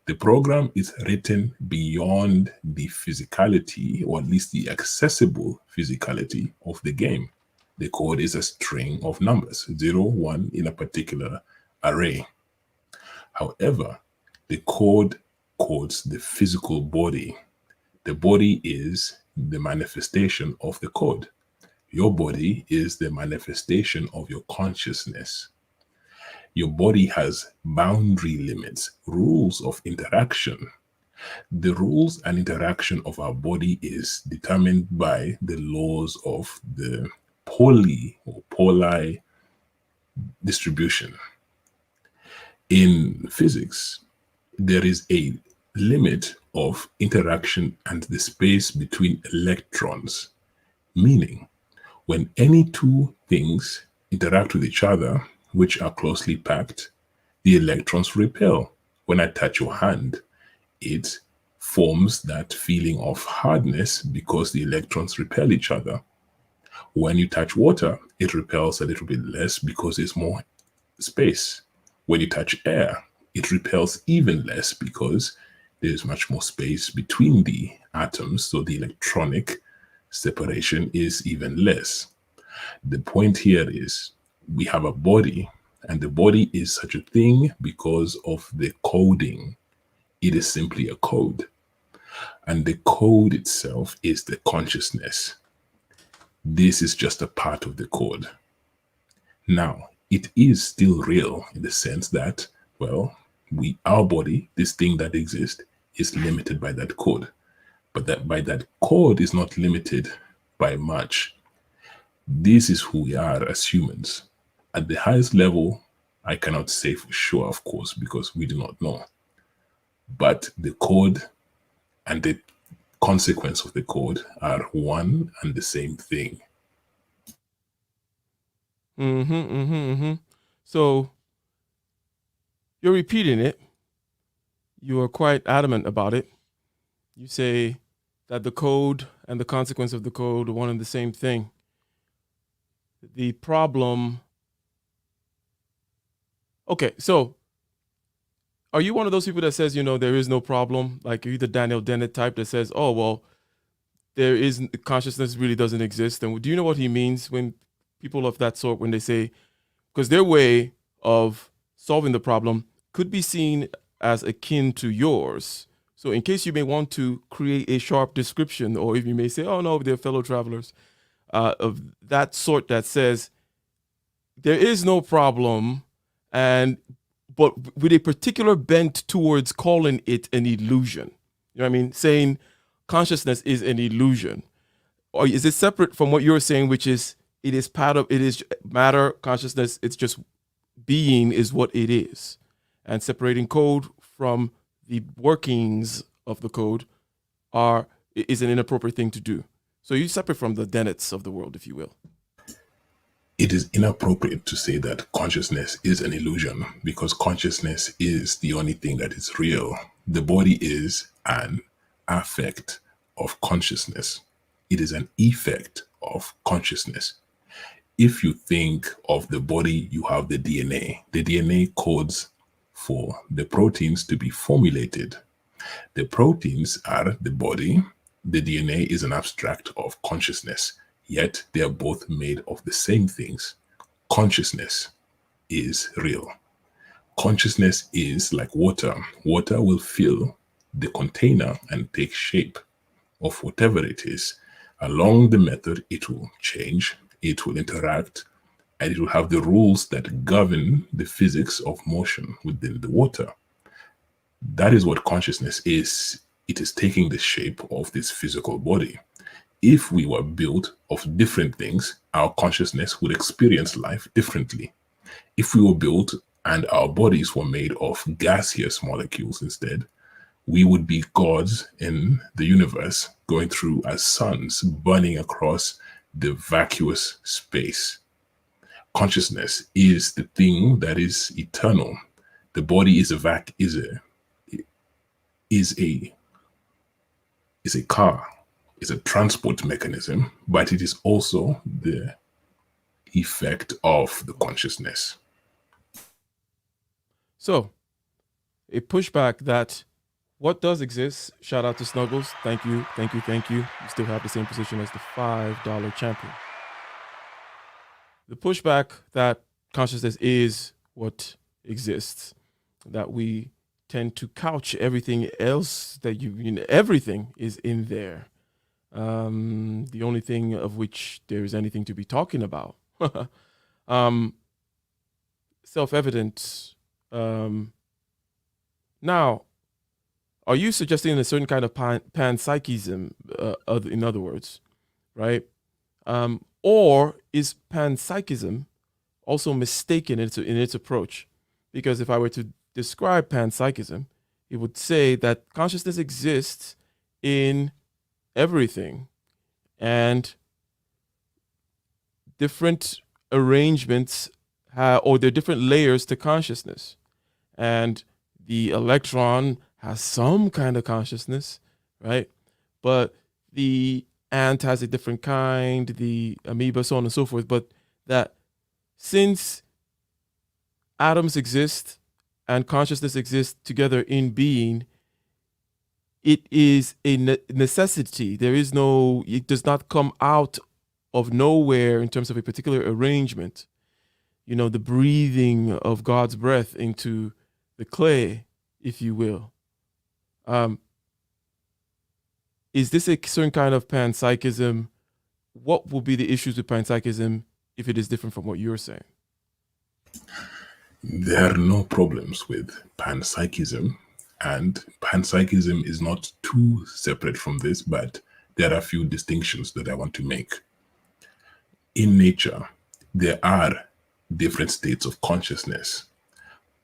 The program is written beyond the physicality, or at least the accessible physicality of the game. The code is a string of numbers, 0, 1 in a particular array. However, the code codes the physical body. The body is the manifestation of the code. Your body is the manifestation of your consciousness. Your body has boundary limits, rules of interaction. The rules and interaction of our body is determined by the laws of the Pauli distribution. In physics, there is a limit of interaction and the space between electrons, meaning when any two things interact with each other, which are closely packed, the electrons repel. When I touch your hand, it forms that feeling of hardness because the electrons repel each other. When you touch water, it repels a little bit less because there's more space. When you touch air, it repels even less because there's much more space between the atoms, so the electronic separation is even less. The point here is we have a body, and the body is such a thing because of the coding. It is simply a code. And the code itself is the consciousness. This is just a part of the code. Now, it is still real in the sense that, well, our body, this thing that exists, is limited by that code. But that code is not limited by much. This is who we are as humans. At the highest level, I cannot say for sure, of course, because we do not know. But the code and the consequence of the code are one and the same thing. So you're repeating it. You are quite adamant about it. You say that the code and the consequence of the code are one and the same thing. The problem. Okay, so are you one of those people that says, there is no problem? Like you're the Daniel Dennett type that says, oh, well, there is consciousness really doesn't exist. And do you know what he means when people of that sort, when they say, because their way of solving the problem could be seen as akin to yours. So in case you may want to create a sharp description, or if you may say, oh no, they're fellow travelers, of that sort that says there is no problem, but with a particular bent towards calling it an illusion. You know what I mean? Saying consciousness is an illusion. Or is it separate from what you're saying, which is it is matter, consciousness, it's just being is what it is. And separating code from the workings of the code is an inappropriate thing to do. So you separate from the Dennetts of the world, if you will. It is inappropriate to say that consciousness is an illusion because consciousness is the only thing that is real. The body is an affect of consciousness. It is an effect of consciousness. If you think of the body, you have the DNA. The DNA codes for the proteins to be formulated. The proteins are the body. The DNA is an abstract of consciousness, yet they are both made of the same things. Consciousness is real. Consciousness is like water. Water will fill the container and take shape of whatever it is. Along the method, it will change, it will interact, and it will have the rules that govern the physics of motion within the water. That is what consciousness is. It is taking the shape of this physical body. If we were built of different things, our consciousness would experience life differently. If we were built and our bodies were made of gaseous molecules instead, we would be gods in the universe, going through as suns, burning across the vacuous space. Consciousness is the thing that is eternal. The body is a car, is a transport mechanism, but it is also the effect of the consciousness. So, a pushback that what does exist, shout out to Snuggles, thank you. You still have the same position as the $5 champion. The pushback that consciousness is what exists, that we tend to couch everything else that everything is in there. The only thing of which there is anything to be talking about. Self-evident. Now, are you suggesting a certain kind of panpsychism, in other words, right? Or is panpsychism also mistaken in its approach? Because if I were to describe panpsychism, he would say that consciousness exists in everything, and different arrangements or there are different layers to consciousness. And the electron has some kind of consciousness, right? But the ant has a different kind, the amoeba, so on and so forth. But that since atoms exist and consciousness exists together in being, it is a necessity. It does not come out of nowhere in terms of a particular arrangement. The breathing of God's breath into the clay, if you will. Is this a certain kind of panpsychism? What will be the issues with panpsychism if it is different from what you're saying? There are no problems with panpsychism, and panpsychism is not too separate from this, but there are a few distinctions that I want to make. In nature, there are different states of consciousness.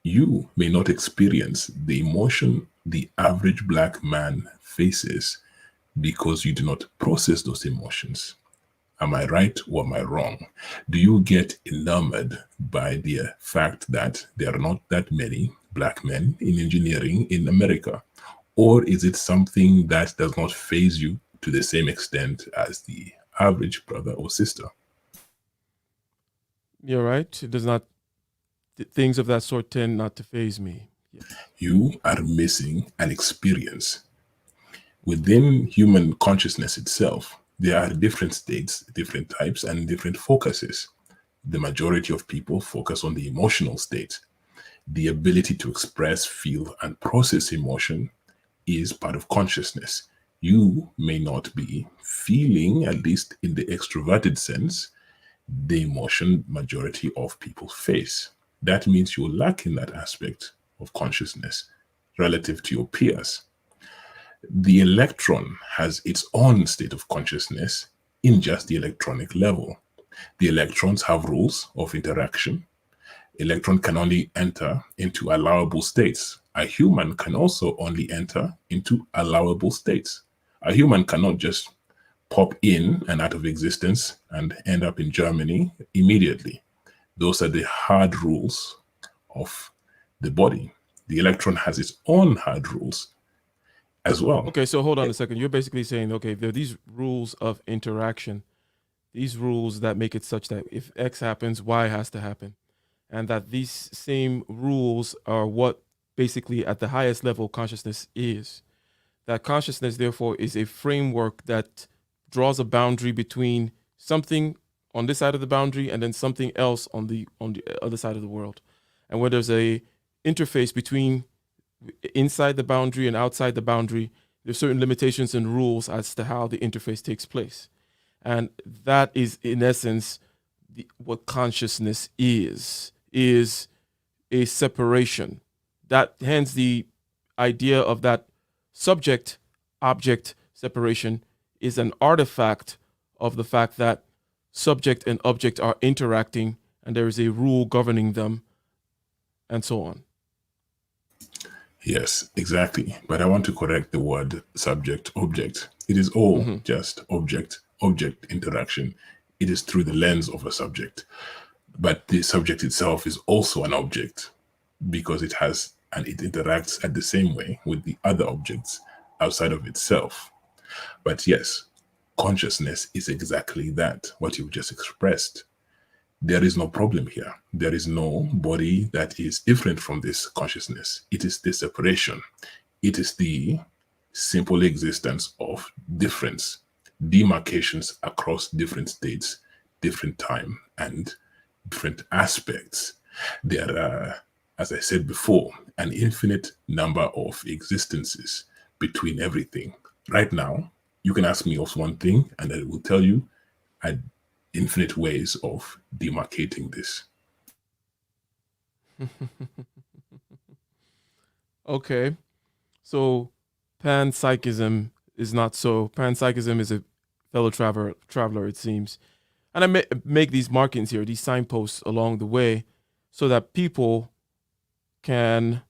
You may not experience the emotion the average black man faces because you do not process those emotions. Am I right or am I wrong? Do you get enamored by the fact that there are not that many black men in engineering in America? Or is it something that does not faze you to the same extent as the average brother or sister? You're right. It does not. Things of that sort tend not to faze me. Yes. You are missing an experience. Within human consciousness itself, there are different states, different types, and different focuses. The majority of people focus on the emotional state. The ability to express, feel, and process emotion is part of consciousness. You may not be feeling, at least in the extroverted sense, the emotion majority of people face. That means you lack in that aspect of consciousness relative to your peers. The electron has its own state of consciousness in just the electronic level. The electrons have rules of interaction. Electron can only enter into allowable states. A human can also only enter into allowable states. A human cannot just pop in and out of existence and end up in Germany immediately. Those are the hard rules of the body. The electron has its own hard rules as well. Okay, so hold on a second. You're basically saying, okay, there are these rules of interaction, these rules that make it such that if X happens, Y has to happen. And that these same rules are what basically at the highest level consciousness is. That consciousness, therefore, is a framework that draws a boundary between something on this side of the boundary and then something else on the other side of the world. And where there's a interface between inside the boundary and outside the boundary, there's certain limitations and rules as to how the interface takes place. And that is, in essence, what consciousness is a separation. That hence the idea of that subject-object separation is an artifact of the fact that subject and object are interacting and there is a rule governing them and so on. Yes, exactly. But I want to correct the word subject object. It is all just object interaction. It is through the lens of a subject. But the subject itself is also an object because it has and it interacts at the same way with the other objects outside of itself. But yes, consciousness is exactly that, what you've just expressed. There is no problem here. There is no body that is different from this consciousness. It is the separation. It is the simple existence of difference, demarcations across different states, different time, and different aspects. There are, as I said before, an infinite number of existences between everything. Right now, you can ask me of one thing, and I will tell you infinite ways of demarcating this. Okay. So panpsychism is not so. Panpsychism is a fellow traveler, it seems. And I make these markings here, these signposts along the way, so that people can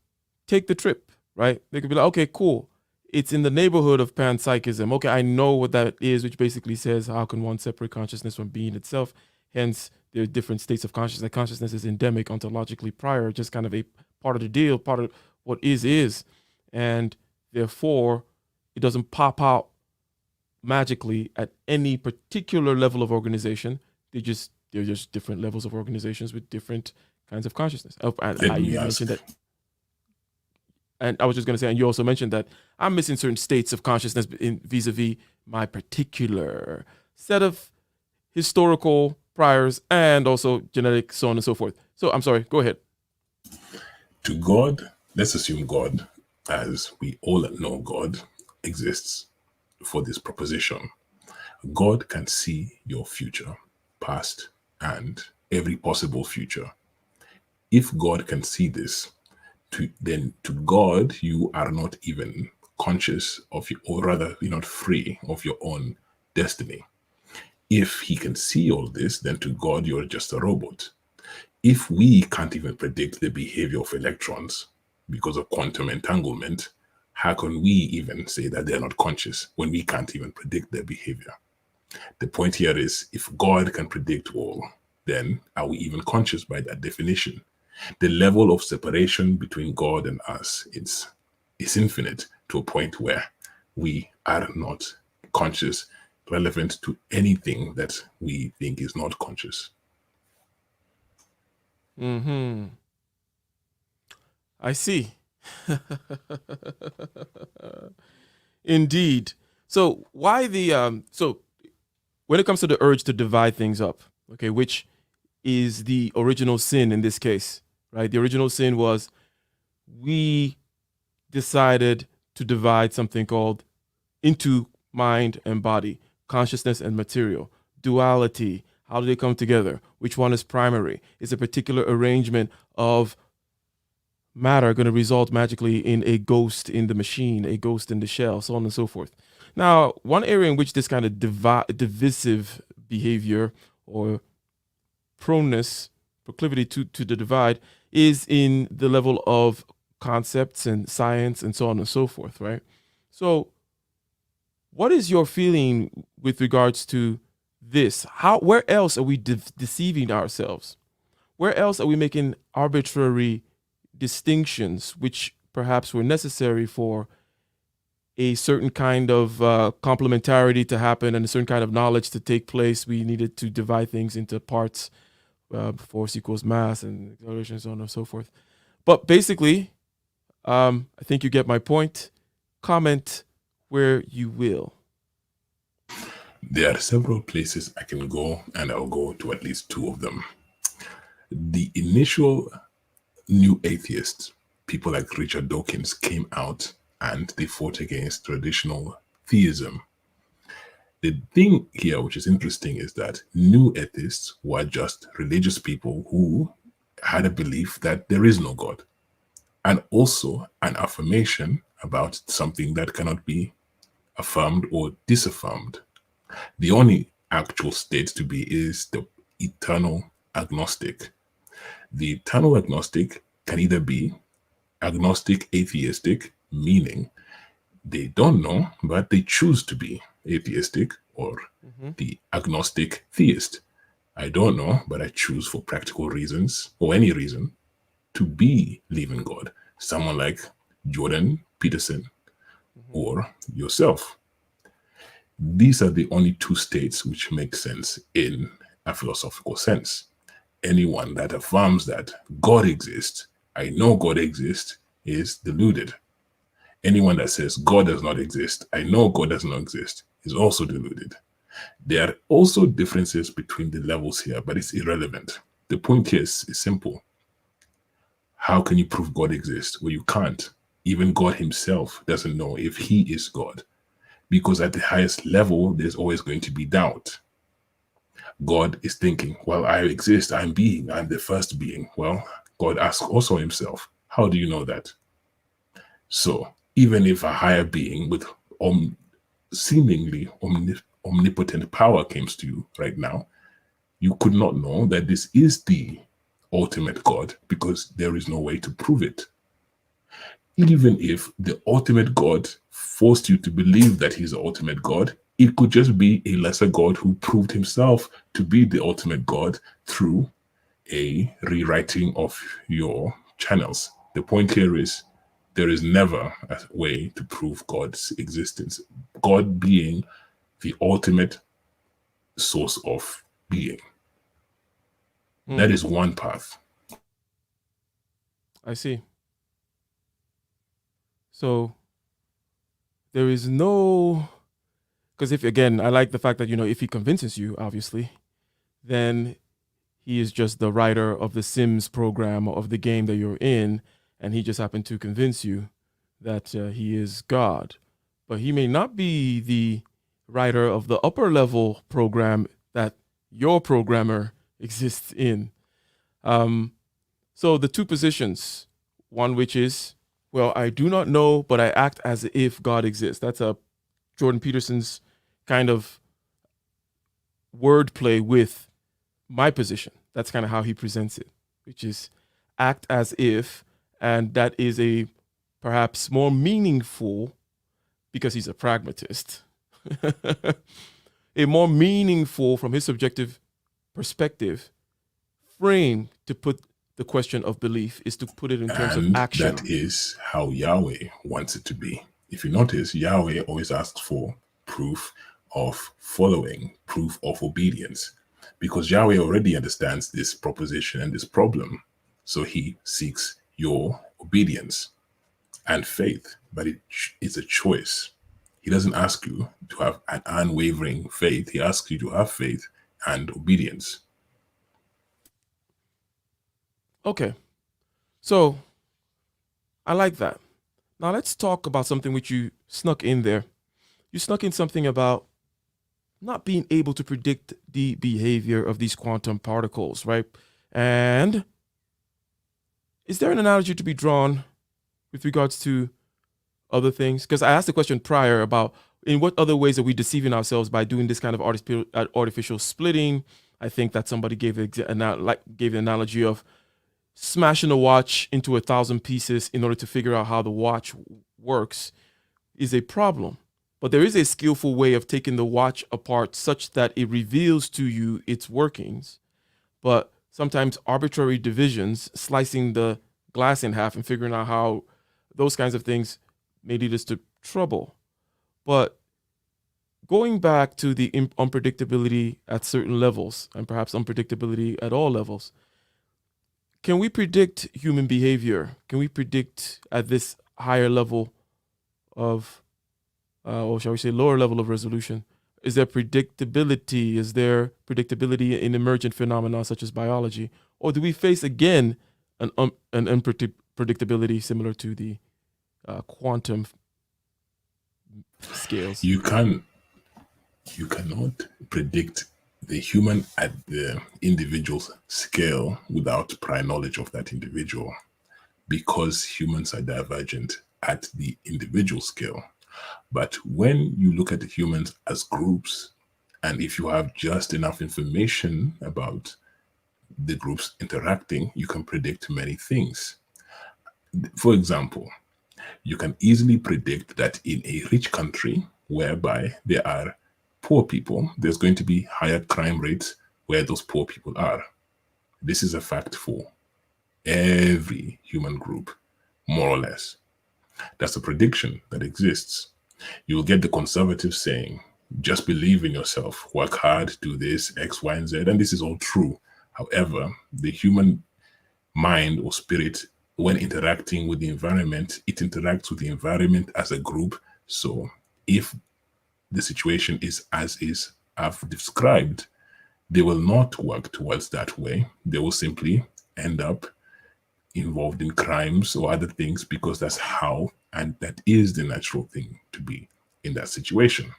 take the trip, right? They could be like, okay, cool. It's in the neighborhood of panpsychism. Okay, I know what that is, which basically says how can one separate consciousness from being itself? Hence, there are different states of consciousness. Consciousness is endemic, ontologically prior, just kind of a part of the deal, part of what is. And therefore, it doesn't pop out magically at any particular level of organization. They're just different levels of organizations with different kinds of consciousness. And Let me you ask. mentioned that, and I was just going to say, and you also mentioned that I'm missing certain states of consciousness in vis-a-vis my particular set of historical priors and also genetic, so on and so forth. So I'm sorry, go ahead. To God, let's assume God, as we all know God, exists for this proposition. God can see your future, past, and every possible future. If God can see this, then to God, you are not even conscious of your, or rather, you're not free of your own destiny. If he can see all this, then to God, you're just a robot. If we can't even predict the behavior of electrons because of quantum entanglement, how can we even say that they're not conscious when we can't even predict their behavior? The point here is, if God can predict all, then are we even conscious by that definition? The level of separation between God and us is infinite, to a point where we are not conscious, relevant to anything that we think is not conscious. I see. Indeed. So why so when it comes to the urge to divide things up, okay, which is the original sin in this case, right? The original sin was we decided to divide something called into mind and body, consciousness and material, duality. How do they come together? Which one is primary? Is a particular arrangement of matter going to result magically in a ghost in the machine, a ghost in the shell, so on and so forth? Now, one area in which this kind of divisive behavior or proneness, proclivity to the divide is in the level of concepts and science and so on and so forth, right? So, what is your feeling with regards to this? Where else are we deceiving ourselves? Where else are we making arbitrary distinctions, which perhaps were necessary for a certain kind of complementarity to happen and a certain kind of knowledge to take place? We needed to divide things into parts, force equals mass and acceleration, so on and so forth. But basically, I think you get my point. Comment where you will. There are several places I can go, and I'll go to at least two of them. The initial new atheists, people like Richard Dawkins, came out and they fought against traditional theism. The thing here, which is interesting, is that new atheists were just religious people who had a belief that there is no God, and also an affirmation about something that cannot be affirmed or disaffirmed. The only actual state to be is the eternal agnostic. The eternal agnostic can either be agnostic atheistic, meaning they don't know, but they choose to be atheistic, or the agnostic theist. I don't know, but I choose for practical reasons or any reason to believe in God. Someone like Jordan Peterson or yourself. These are the only two states which make sense in a philosophical sense. Anyone that affirms that God exists, I know God exists, is deluded. Anyone that says God does not exist, I know God does not exist, is also deluded. There are also differences between the levels here, but it's irrelevant. The point here is simple. How can you prove God exists? Well, you can't. Even God himself doesn't know if he is God, because at the highest level, there's always going to be doubt. God is thinking, well, I exist, I'm being, I'm the first being. Well, God asks also himself, how do you know that? So even if a higher being with seemingly omnipotent power comes to you right now, you could not know that this is the ultimate God, because there is no way to prove it. even if the ultimate God forced you to believe that he's the ultimate God, it could just be a lesser God who proved himself to be the ultimate God through a rewriting of your channels. The point here is there is never a way to prove God's existence. God being the ultimate source of being. That is one path. I see. So there is no, because if again, I like the fact that if he convinces you, obviously, then he is just the writer of the Sims program of the game that you're in, and he just happened to convince you that he is God. But he may not be the writer of the upper level program that your programmer exists in. So the two positions, one which is, well, I do not know, but I act as if God exists. That's a Jordan Peterson's kind of wordplay with my position. That's kind of how he presents it, which is act as if, and that is a perhaps more meaningful, because he's a pragmatist, a more meaningful from his subjective perspective frame to put the question of belief is to put it in terms of action. That is how Yahweh wants it to be. If you notice, Yahweh always asks for proof of following, proof of obedience, because Yahweh already understands this proposition and this problem. So he seeks your obedience and faith, but it's a choice. He doesn't ask you to have an unwavering faith. He asks you to have faith and obedience. Okay. So I like that. Now let's talk about something which you snuck in there. You snuck in something about not being able to predict the behavior of these quantum particles, right? And is there an analogy to be drawn with regards to other things? Because I asked the question prior about in what other ways are we deceiving ourselves by doing this kind of artificial splitting. I think that somebody gave the analogy of smashing a watch into 1,000 pieces in order to figure out how the watch works is a problem. But there is a skillful way of taking the watch apart such that it reveals to you its workings. But sometimes arbitrary divisions, slicing the glass in half and figuring out how those kinds of things may lead us to trouble. But going back to the unpredictability at certain levels, and perhaps unpredictability at all levels, can we predict human behavior? Can we predict at this higher level of, or shall we say lower level of resolution? Is there predictability? Is there predictability in emergent phenomena such as biology? Or do we face again an unpredictability similar to the quantum scales? You cannot predict the human at the individual's scale without prior knowledge of that individual, because humans are divergent at the individual scale. But when you look at the humans as groups, and if you have just enough information about the groups interacting, you can predict many things. For example, you can easily predict that in a rich country whereby there are poor people, there's going to be higher crime rates where those poor people are. This is a fact for every human group, more or less. That's a prediction that exists. You'll get the conservatives saying, just believe in yourself, work hard, do this, X, Y, and Z. And this is all true. However, the human mind or spirit, when interacting with the environment, it interacts with the environment as a group. So if the situation is as is I've described, they will not work towards that way. They will simply end up involved in crimes or other things, because that's how, and that is the natural thing to be in that situation.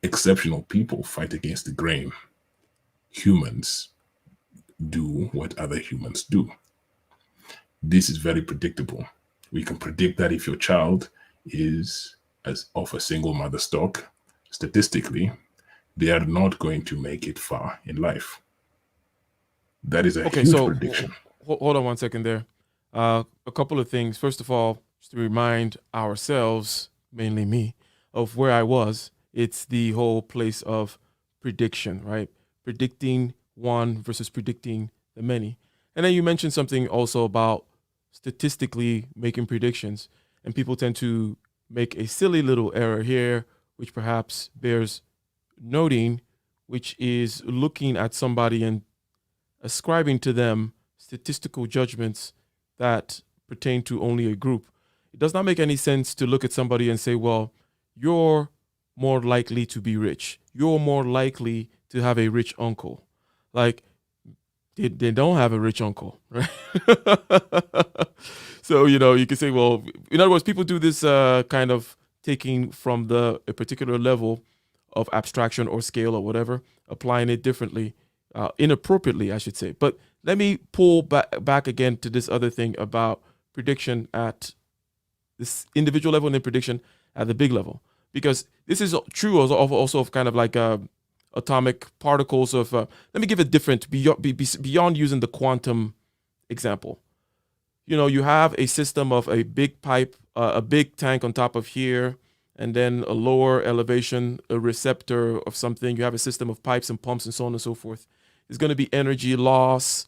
Exceptional people fight against the grain. Humans do what other humans do. This is very predictable. We can predict that if your child is of a single mother stock, statistically, they are not going to make it far in life. That is a huge prediction. Hold on one second there. A couple of things. First of all, just to remind ourselves, mainly me, of where I was, it's the whole place of prediction, right? Predicting one versus predicting the many. And then you mentioned something also about statistically making predictions, and people tend to make a silly little error here, which perhaps bears noting, which is looking at somebody and ascribing to them statistical judgments that pertain to only a group. It does not make any sense to look at somebody and say, well, you're more likely to be rich. You're more likely to have a rich uncle. Like, they don't have a rich uncle, right? So, you can say, well, in other words, people do this kind of taking from a particular level of abstraction or scale or whatever, applying it differently, inappropriately, I should say. But let me pull back again to this other thing about prediction at this individual level and then prediction at the big level, because this is true also of kind of like atomic particles of. Let me give it different beyond using the quantum example. You have a system of a big pipe, a big tank on top of here, and then a lower elevation, a receptor of something. You have a system of pipes and pumps and so on and so forth. There's going to be energy loss.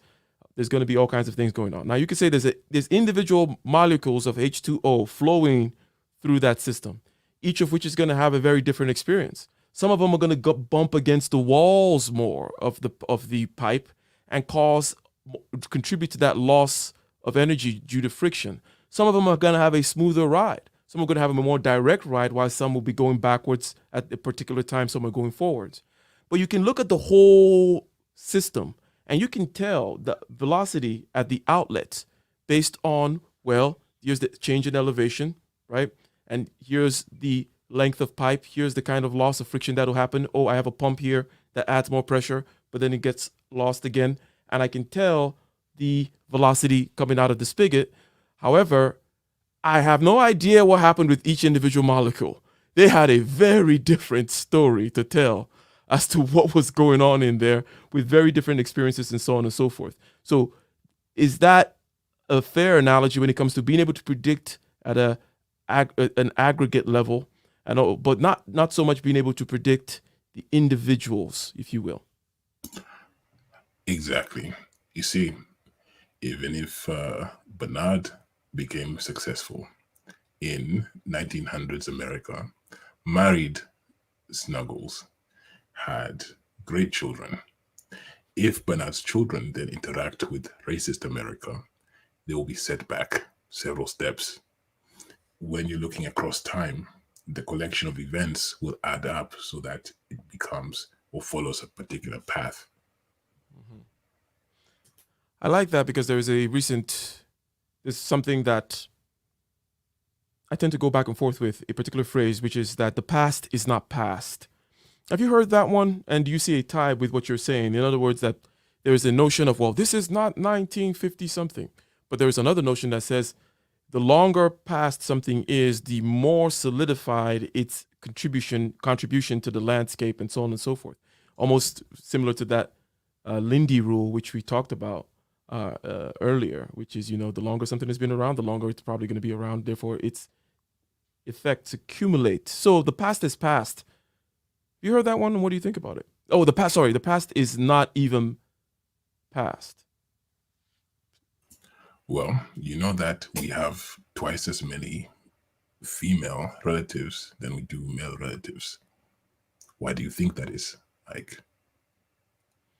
There's going to be all kinds of things going on. Now, you could say there's individual molecules of H2O flowing through that system, each of which is going to have a very different experience. Some of them are going to bump against the walls more of the pipe and contribute to that loss of energy due to friction. Some of them are going to have a smoother ride. Some are going to have a more direct ride, while some will be going backwards at a particular time. Some are going forwards. But you can look at the whole system and you can tell the velocity at the outlet based on, well, here's the change in elevation, right? And here's the length of pipe. Here's the kind of loss of friction that'll happen. Oh, I have a pump here that adds more pressure, but then it gets lost again. And I can tell the velocity coming out of the spigot. However, I have no idea what happened with each individual molecule. They had a very different story to tell as to what was going on in there with very different experiences and so on and so forth. So is that a fair analogy when it comes to being able to predict at an aggregate level, but not so much being able to predict the individuals, if you will? Exactly. You see, even if Bernard became successful in 1900s America, married Snuggles, had great children. If Bernard's children then interact with racist America, they will be set back several steps. When you're looking across time, the collection of events will add up so that it becomes or follows a particular path. I like that because there's something that I tend to go back and forth with, a particular phrase, which is that the past is not past. Have you heard that one? And do you see a tie with what you're saying? In other words, that there is a notion of, well, this is not 1950 something, but there is another notion that says the longer past something is, the more solidified its contribution to the landscape and so on and so forth. Almost similar to that Lindy rule, which we talked about earlier, which is, the longer something has been around, the longer it's probably going to be around. Therefore, its effects accumulate. So the past is past. You heard that one? What do you think about it? Oh, the past. Sorry, the past is not even past. Well, you know that we have twice as many female relatives than we do male relatives. Why do you think that is?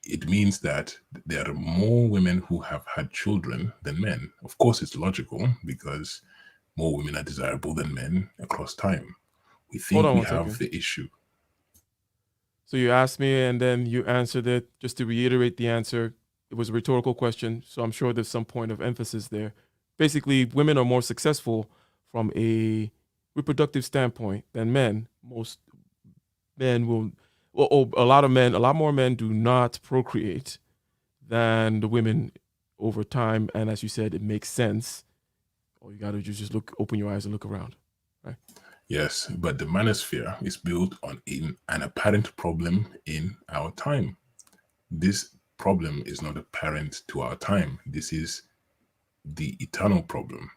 It means that there are more women who have had children than men. Of course, it's logical because more women are desirable than men across time. We think we have the issue. So you asked me and then you answered it. Just to reiterate the answer, it was a rhetorical question, so I'm sure there's some point of emphasis there. Basically, women are more successful from a reproductive standpoint than men. Most men will, a lot more men do not procreate than the women over time. And as you said, it makes sense. All you got to just open your eyes and look around, right? Yes, but the manosphere is built on an apparent problem in our time. This problem is not apparent to our time. This is the eternal problem.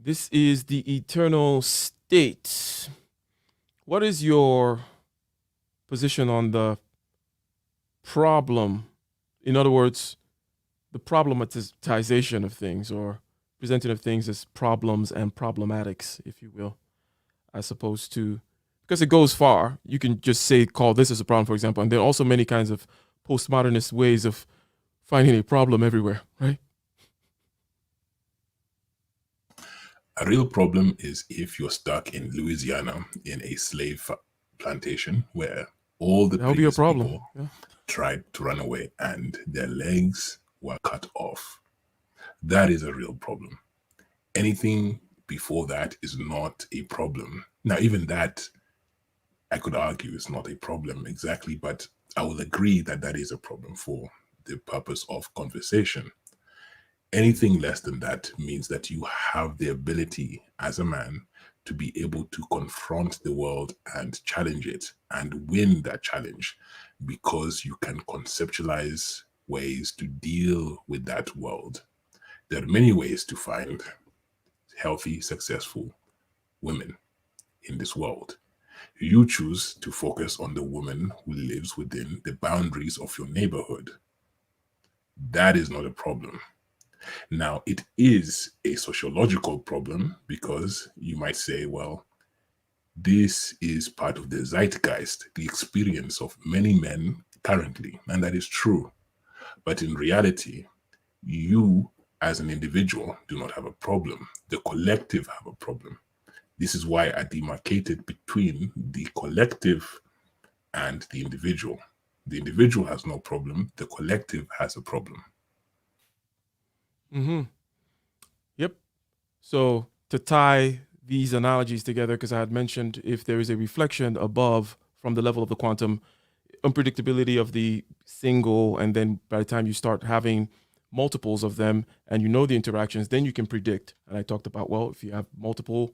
This is the eternal state. What is your position on the problem? In other words, the problematization of things, or presenting of things as problems and problematics, if you will, as opposed to, because it goes far. You can just say, call this as a problem, for example, and there are also many kinds of postmodernist ways of finding a problem everywhere, right? A real problem is if you're stuck in Louisiana in a slave plantation where all the That would be a previous problem. people Yeah. tried to run away and their legs were cut off. That is a real problem. Anything before that is not a problem. Now, even that, I could argue, is not a problem exactly, but I will agree that that is a problem for the purpose of conversation. Anything less than that means that you have the ability as a man to be able to confront the world and challenge it and win that challenge because you can conceptualize ways to deal with that world. There are many ways to find healthy, successful women in this world. You choose to focus on the woman who lives within the boundaries of your neighborhood. That is not a problem. Now, it is a sociological problem because you might say, well, this is part of the zeitgeist, the experience of many men currently, and that is true. But in reality, you as an individual do not have a problem. The collective have a problem. This is why I demarcated between the collective and the individual. The individual has no problem. The collective has a problem. Mm-hmm. Yep. So to tie these analogies together, because I had mentioned if there is a reflection above from the level of the quantum, unpredictability of the single, and then by the time you start having multiples of them and you know the interactions, then you can predict. And I talked about, well, if you have multiple,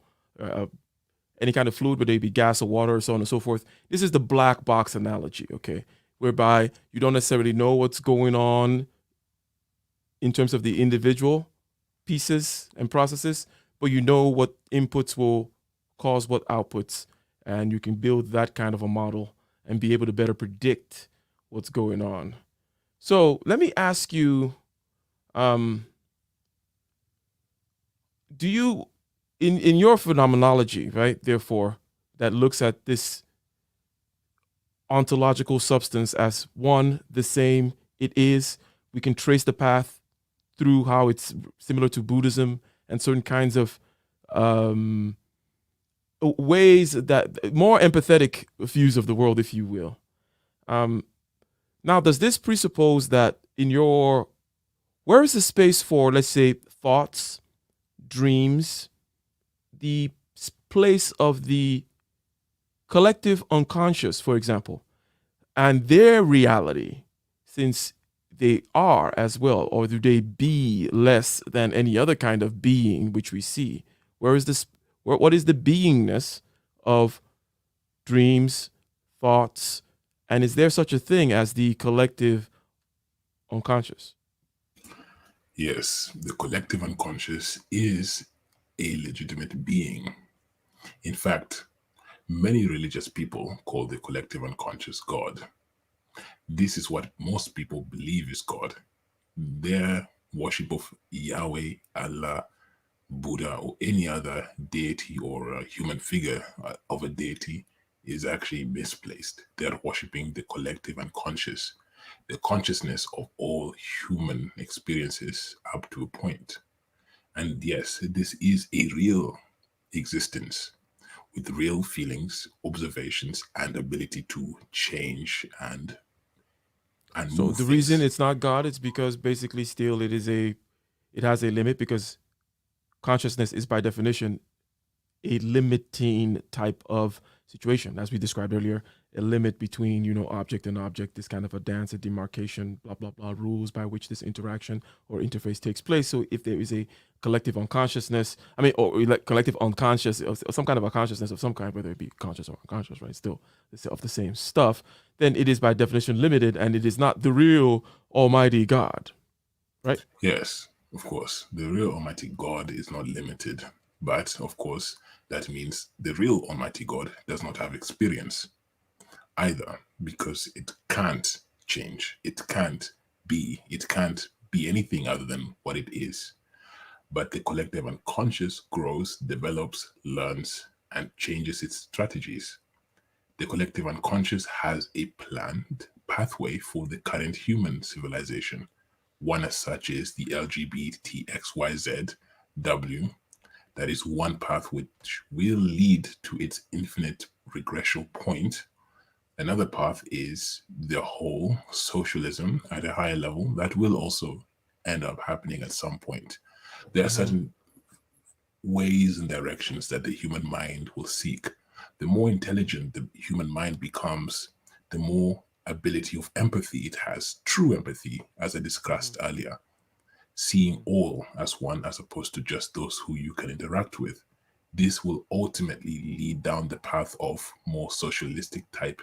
any kind of fluid, whether it be gas or water or so on and so forth, this is the black box analogy, okay, whereby you don't necessarily know what's going on in terms of the individual pieces and processes, but you know what inputs will cause what outputs, and you can build that kind of a model and be able to better predict what's going on. So let me ask you, do you, in your phenomenology, right, therefore, that looks at this ontological substance as one, the same, it is, we can trace the path through how it's similar to Buddhism and certain kinds of ways that more empathetic views of the world, if you will. Now, does this presuppose that in your, where is the space for, let's say, thoughts, dreams, the place of the collective unconscious, for example, and their reality, since they are as well, or do they be less than any other kind of being which we see? Where is this? What is the beingness of dreams, thoughts, and is there such a thing as the collective unconscious? Yes, the collective unconscious is a legitimate being. In fact, many religious people call the collective unconscious God. This is what most people believe is God. Their worship of Yahweh, Allah, Buddha, or any other deity or a human figure of a deity is actually misplaced. They're worshiping the collective unconscious, the consciousness of all human experiences up to a point. And yes, this is a real existence with real feelings, observations, and ability to change and So move the reason things. it's not God is because basically still it has a limit, because consciousness is by definition a limiting type of situation, as we described earlier, a limit between object and object, this kind of a dance, a demarcation, blah blah blah, rules by which this interaction or interface takes place. So if there is a collective unconsciousness, I mean, or like collective unconscious, or some kind of a consciousness of some kind, whether it be conscious or unconscious, right? Still of the same stuff, then it is by definition limited, and it is not the real Almighty God, right? Yes, of course, the real Almighty God is not limited. But of course, that means the real Almighty God does not have experience either, because it can't change. It can't be anything other than what it is. But the collective unconscious grows, develops, learns, and changes its strategies. The collective unconscious has a planned pathway for the current human civilization. One as such is the LGBTXYZW. That is one path which will lead to its infinite regression point. Another path is the whole socialism at a higher level that will also end up happening at some point. There are Mm-hmm. certain ways and directions that the human mind will seek. The more intelligent the human mind becomes, the more ability of empathy it has, true empathy, as I Mm-hmm. discussed earlier, seeing all as one as opposed to just those who you can interact with. This will ultimately lead down the path of more socialistic type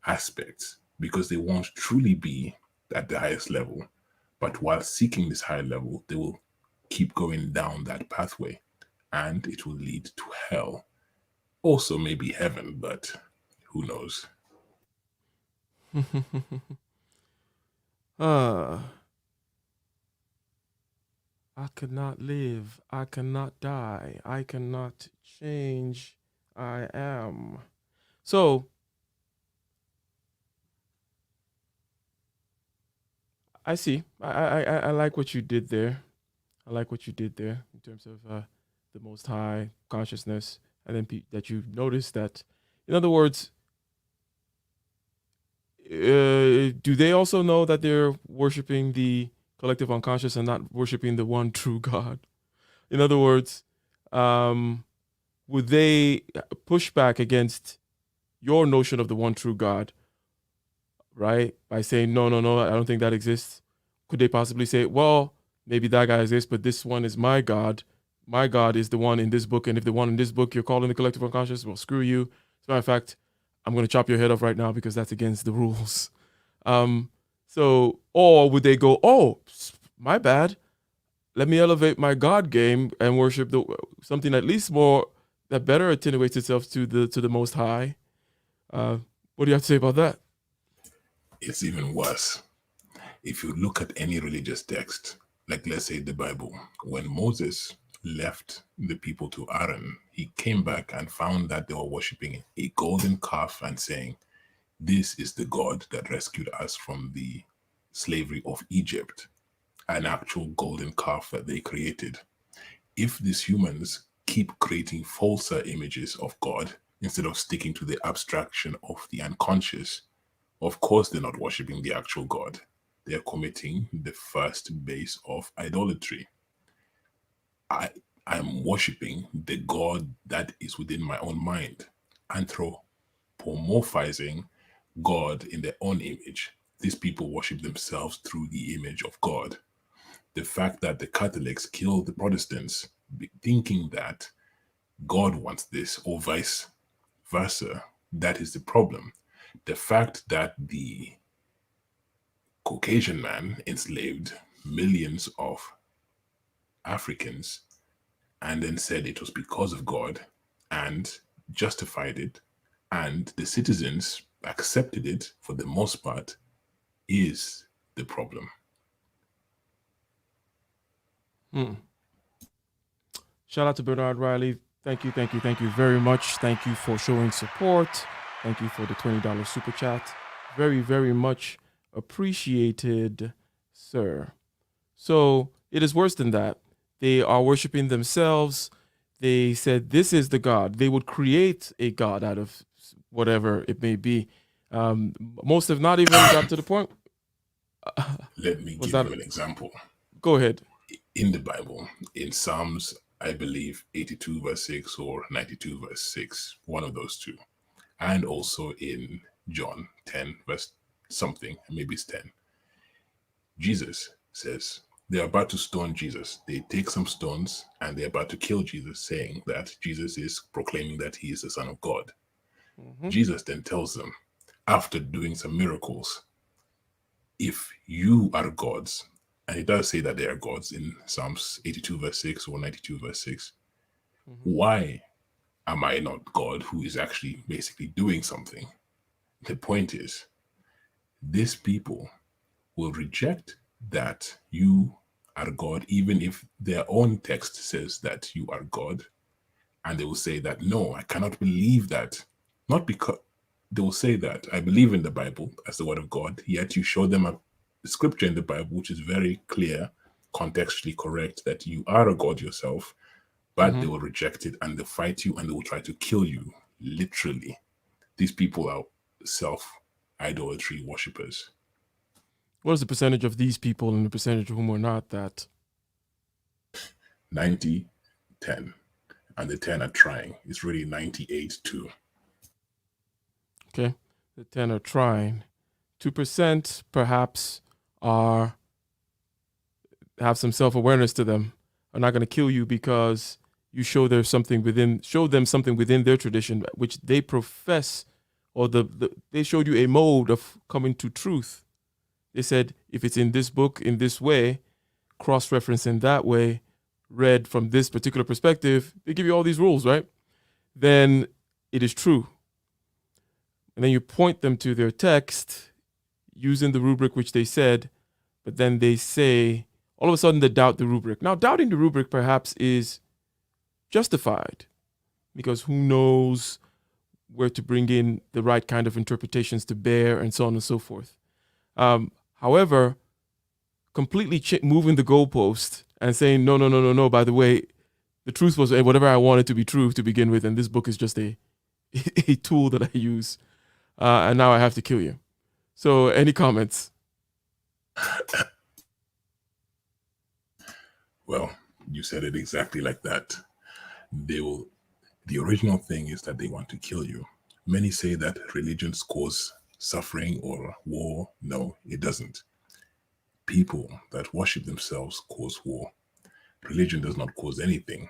aspects because they won't truly be at the highest level. But while seeking this higher level, they will keep going down that pathway and it will lead to hell. Also, maybe heaven, but who knows? uh, I cannot live. I cannot die. I cannot change. I am. So I see. I like what you did there. I like what you did there in terms of the Most High consciousness, and then that you noticed that, in other words, do they also know that they're worshiping the collective unconscious and not worshiping the one true God? In other words, um, would they push back against your notion of the one true God, right? By saying, no, no, no, I don't think that exists. Could they possibly say, well, maybe that guy exists, but this one is my God. My God is the one in this book. And if the one in this book you're calling the collective unconscious, well, screw you. As a matter of fact, I'm going to chop your head off right now because that's against the rules. Um, so, or would they go, oh, my bad. Let me elevate my God game and worship something at least more that better attenuates itself to the Most High. What do you have to say about that? It's even worse. If you look at any religious text, like let's say the Bible, when Moses left the people to Aaron, he came back and found that they were worshiping a golden calf and saying, this is the God that rescued us from the slavery of Egypt, an actual golden calf that they created. If these humans keep creating falser images of God instead of sticking to the abstraction of the unconscious, of course they're not worshiping the actual God. They're committing the first base of idolatry. I am worshiping the God that is within my own mind, anthropomorphizing God in their own image. These people worship themselves through the image of God. The fact that the Catholics killed the Protestants, thinking that God wants this, or vice versa, that is the problem. The fact that the Caucasian man enslaved millions of Africans and then said it was because of God and justified it, and the citizens accepted it for the most part, is the problem. Hmm. Shout out to Bernard Riley. Thank you very much. Thank you for showing support. Thank you for the $20 super chat. Very, very much appreciated, sir. So it is worse than that. They are worshiping themselves. They said, this is the God. They would create a God out of whatever it may be. Most have not even got to the point. Let me Was give that? you an example. Go ahead. In the Bible, in Psalms, I believe 82 verse 6 or 92 verse 6, one of those two, and also in John 10 verse something, maybe it's 10, Jesus says they're about to stone Jesus. They take some stones and they're about to kill Jesus, saying that Jesus is proclaiming that he is the Son of God. Mm-hmm. Jesus then tells them, after doing some miracles, if you are gods, and it does say that they are gods in Psalms 82 verse 6 or 92 verse 6, Mm-hmm. Why am I not God who is actually basically doing something? The point is, these people will reject that you are God, even if their own text says that you are God. And they will say that, no, I cannot believe that. Not because they will say that I believe in the Bible as the word of God, yet you show them a scripture in the Bible which is very clear, contextually correct, that you are a God yourself, but Mm-hmm. they will reject it and they'll fight you and they will try to kill you. Literally. These people are self idolatry worshippers. What is the percentage of these people and the percentage of whom are not that? 90, 10. And the 10 are trying. It's really 98 2. Okay. The 10 are trying. 2% perhaps are have some self-awareness to them, are not going to kill you because you show them something within their tradition which they profess, or they showed you a mode of coming to truth. They said if it's in this book in this way, cross-referencing that way, read from this particular perspective, they give you all these rules, right? Then it is true. And then you point them to their text using the rubric which they said, but then they say, all of a sudden they doubt the rubric. Now, doubting the rubric perhaps is justified because who knows where to bring in the right kind of interpretations to bear and so on and so forth. However, completely moving the goalpost and saying, no, no, no, no, no, by the way, the truth was whatever I wanted to be true to begin with, and this book is just a, a tool that I use, and now I have to kill you. So, any comments? Well, you said it exactly like that. The original thing is that they want to kill you. Many say that religions cause suffering or war. No, it doesn't. People that worship themselves cause war. Religion does not cause anything.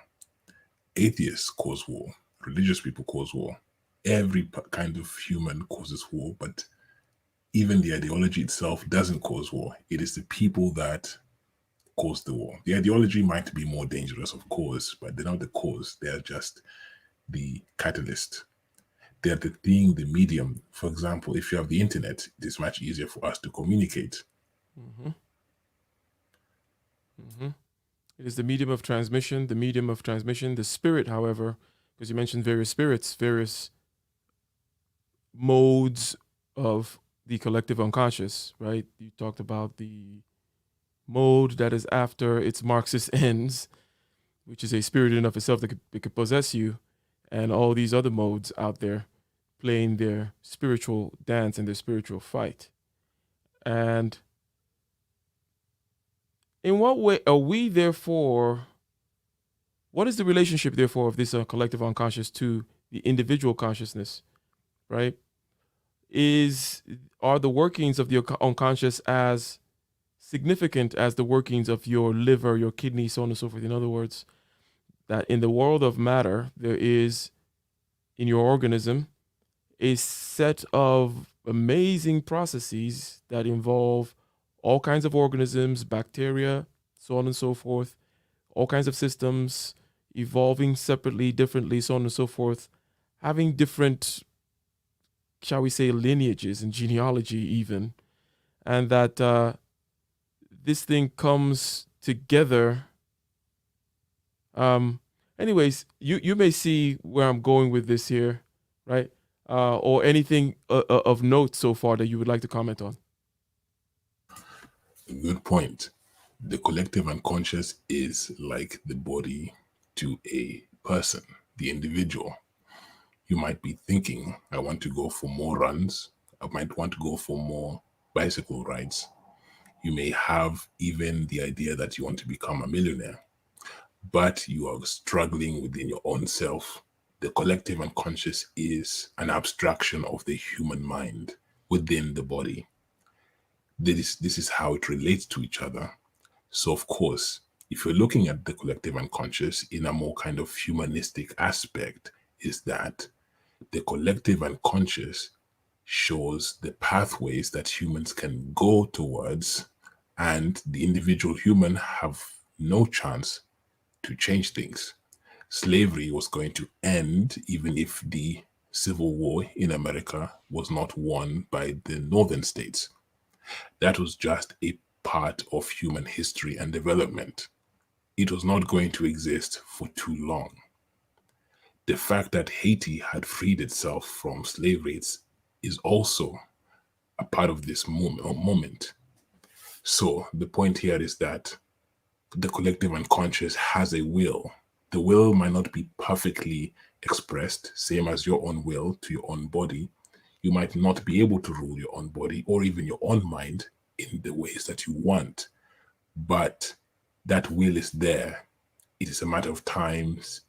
Atheists cause war. Religious people cause war. Every kind of human causes war, but even the ideology itself doesn't cause war. It is the people that cause the war. The ideology might be more dangerous, of course, but they're not the cause. They're just the catalyst. They're the thing, the medium. For example, if you have the internet, it is much easier for us to communicate. Mm-hmm. Mm-hmm. It is the medium of transmission, the medium of transmission. The spirit, however, because you mentioned various spirits, various modes of the collective unconscious, right? You talked about the mode that is after its Marxist ends, which is a spirit in and of itself that could possess you, and all these other modes out there playing their spiritual dance and their spiritual fight. And in what way are we, therefore, what is the relationship, therefore, of this collective unconscious to the individual consciousness, right? Are the workings of the unconscious as significant as the workings of your liver, your kidney, so on and so forth? In other words, that in the world of matter, there is in your organism a set of amazing processes that involve all kinds of organisms, bacteria, so on and so forth, all kinds of systems evolving separately, differently, so on and so forth, having different, shall we say, lineages and genealogy, even, and that this thing comes together. Anyways, you may see where I'm going with this here, right? Or anything of note so far that you would like to comment on. Good point. The collective unconscious is like the body to a person, the individual. You might be thinking, I want to go for more runs. I might want to go for more bicycle rides. You may have even the idea that you want to become a millionaire, but you are struggling within your own self. The collective unconscious is an abstraction of the human mind within the body. This is how it relates to each other. So, of course, if you're looking at the collective unconscious in a more kind of humanistic aspect, is that the collective unconscious shows the pathways that humans can go towards, and the individual human have no chance to change things. Slavery was going to end even if the Civil War in America was not won by the northern states. That was just a part of human history and development. It was not going to exist for too long. The fact that Haiti had freed itself from slavery is also a part of this moment. So the point here is that the collective unconscious has a will. The will might not be perfectly expressed, same as your own will to your own body. You might not be able to rule your own body or even your own mind in the ways that you want, but that will is there. It is a matter of times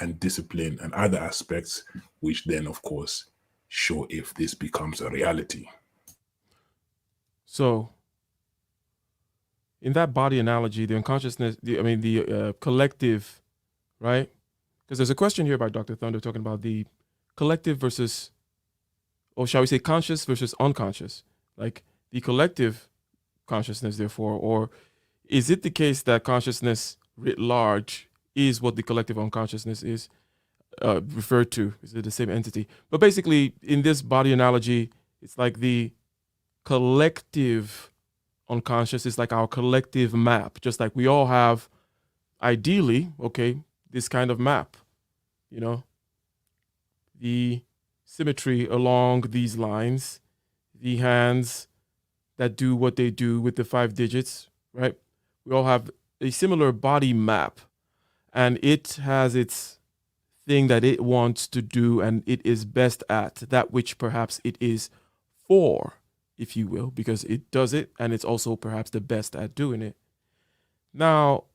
and discipline and other aspects, which then, of course, show if this becomes a reality. So, in that body analogy, the unconsciousness, the collective, right? Because there's a question here by Dr. Thunder talking about the collective versus, or shall we say, conscious versus unconscious, like the collective consciousness, therefore, or is it the case that consciousness writ large is what the collective unconsciousness is referred to? Is it the same entity? But basically, in this body analogy, it's like the collective unconscious is like our collective map, just like we all have, ideally, okay, this kind of map, you know, the symmetry along these lines, the hands that do what they do with the 5 digits, right? We all have a similar body map, and it has its thing that it wants to do, and it is best at that which perhaps it is for, if you will, because it does it, and it's also perhaps the best at doing it. Now,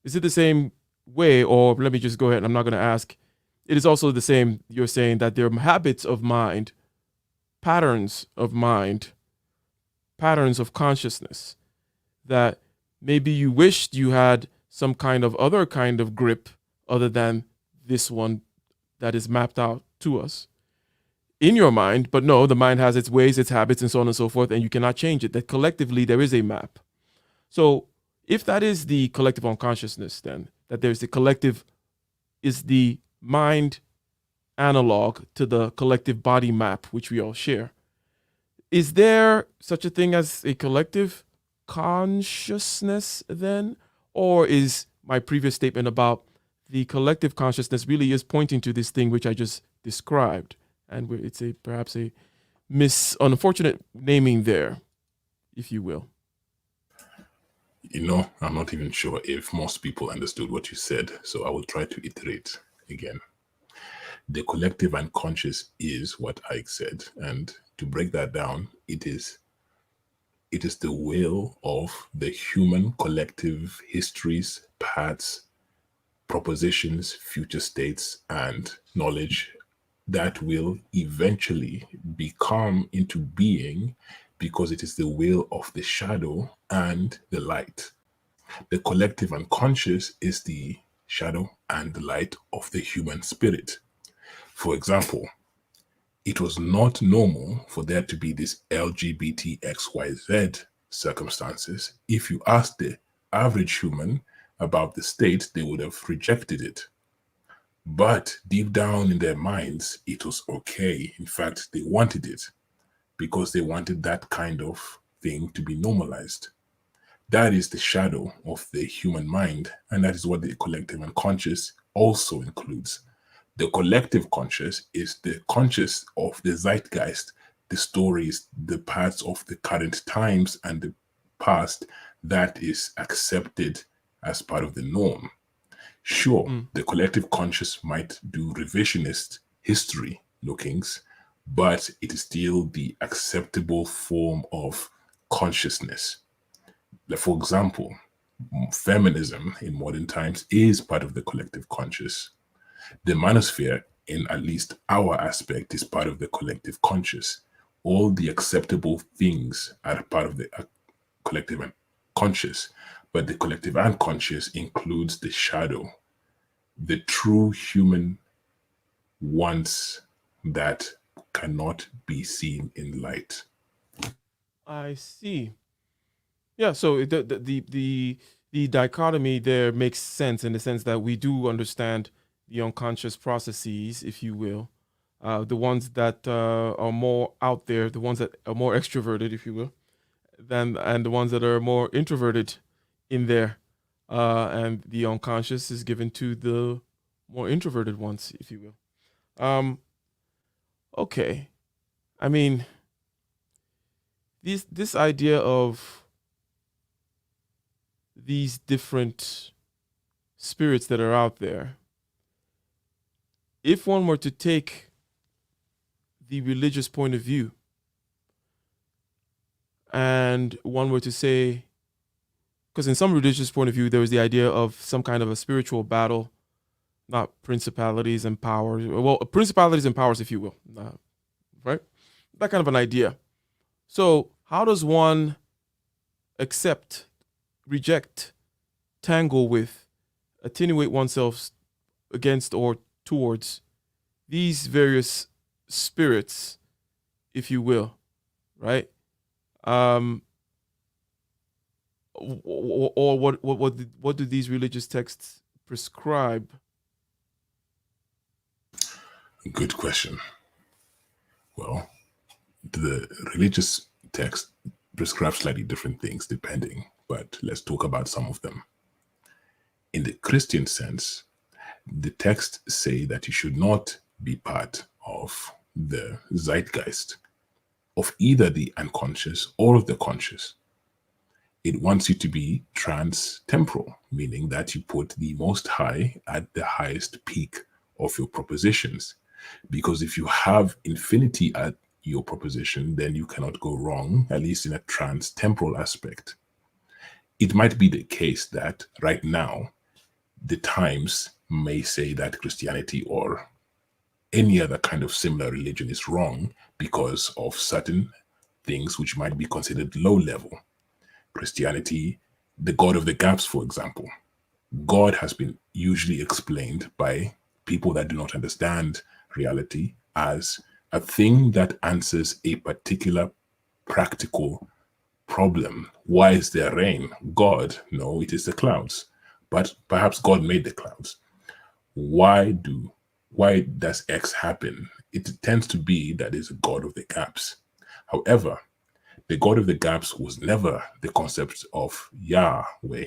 is it the same way, or let me just go ahead, I'm not going to ask. It is also the same, you're saying that there are habits of mind, patterns of mind, patterns of consciousness that maybe you wished you had some kind of other kind of grip other than this one that is mapped out to us in your mind. But no, the mind has its ways, its habits, and so on and so forth, and you cannot change it. That collectively there is a map. So if that is the collective unconsciousness, then that there's the collective is the mind analog to the collective body map, which we all share. Is there such a thing as a collective consciousness then? Or is my previous statement about the collective consciousness really is pointing to this thing which I just described? And it's a perhaps a unfortunate naming there, if you will. You know, I'm not even sure if most people understood what you said, so I will try to iterate again. The collective unconscious is what I said, and to break that down, it is the will of the human collective histories, paths, propositions, future states, and knowledge that will eventually become into being because it is the will of the shadow and the light. The collective unconscious is the shadow and the light of the human spirit. For example, it was not normal for there to be this LGBTXYZ circumstances. If you asked the average human about the state, they would have rejected it. But deep down in their minds, it was okay. In fact, they wanted it because they wanted that kind of thing to be normalized. That is the shadow of the human mind, and that is what the collective unconscious also includes. The collective conscious is the conscious of the zeitgeist, the stories, the parts of the current times and the past that is accepted as part of the norm. Sure, the collective conscious might do revisionist history lookings, but it is still the acceptable form of consciousness. Like, for example, feminism in modern times is part of the collective conscious. The manosphere, in at least our aspect, is part of the collective conscious. All the acceptable things are part of the collective conscious, but the collective unconscious includes the shadow, the true human wants that cannot be seen in light. I see. Yeah. So the dichotomy there makes sense in the sense that we do understand the unconscious processes, if you will, the ones that are more out there, the ones that are more extroverted, if you will, than and the ones that are more introverted in there, and the unconscious is given to the more introverted ones, if you will. Okay, I mean, this idea of these different spirits that are out there, if one were to take the religious point of view and one were to say, because in some religious point of view, there was the idea of some kind of a spiritual battle, not principalities and powers, well, principalities and powers, if you will, right? That kind of an idea. So, how does one accept, reject, tangle with, attenuate oneself against or towards these various spirits, if you will, right? Or what do these religious texts prescribe? Good question. Well, the religious text prescribes slightly different things depending, but let's talk about some of them. In the Christian sense, the texts say that you should not be part of the zeitgeist of either the unconscious or of the conscious. It wants you to be trans-temporal, meaning that you put the Most High at the highest peak of your propositions. Because if you have infinity at your proposition, then you cannot go wrong, at least in a trans-temporal aspect. It might be the case that right now, the times may say that Christianity or any other kind of similar religion is wrong because of certain things which might be considered low level. Christianity, the God of the gaps, for example. God has been usually explained by people that do not understand reality as a thing that answers a particular practical problem. Why is there rain? God, no, it is the clouds. But perhaps God made the clouds. Why does X happen? It tends to be that is a God of the gaps. However, the God of the gaps was never the concept of Yahweh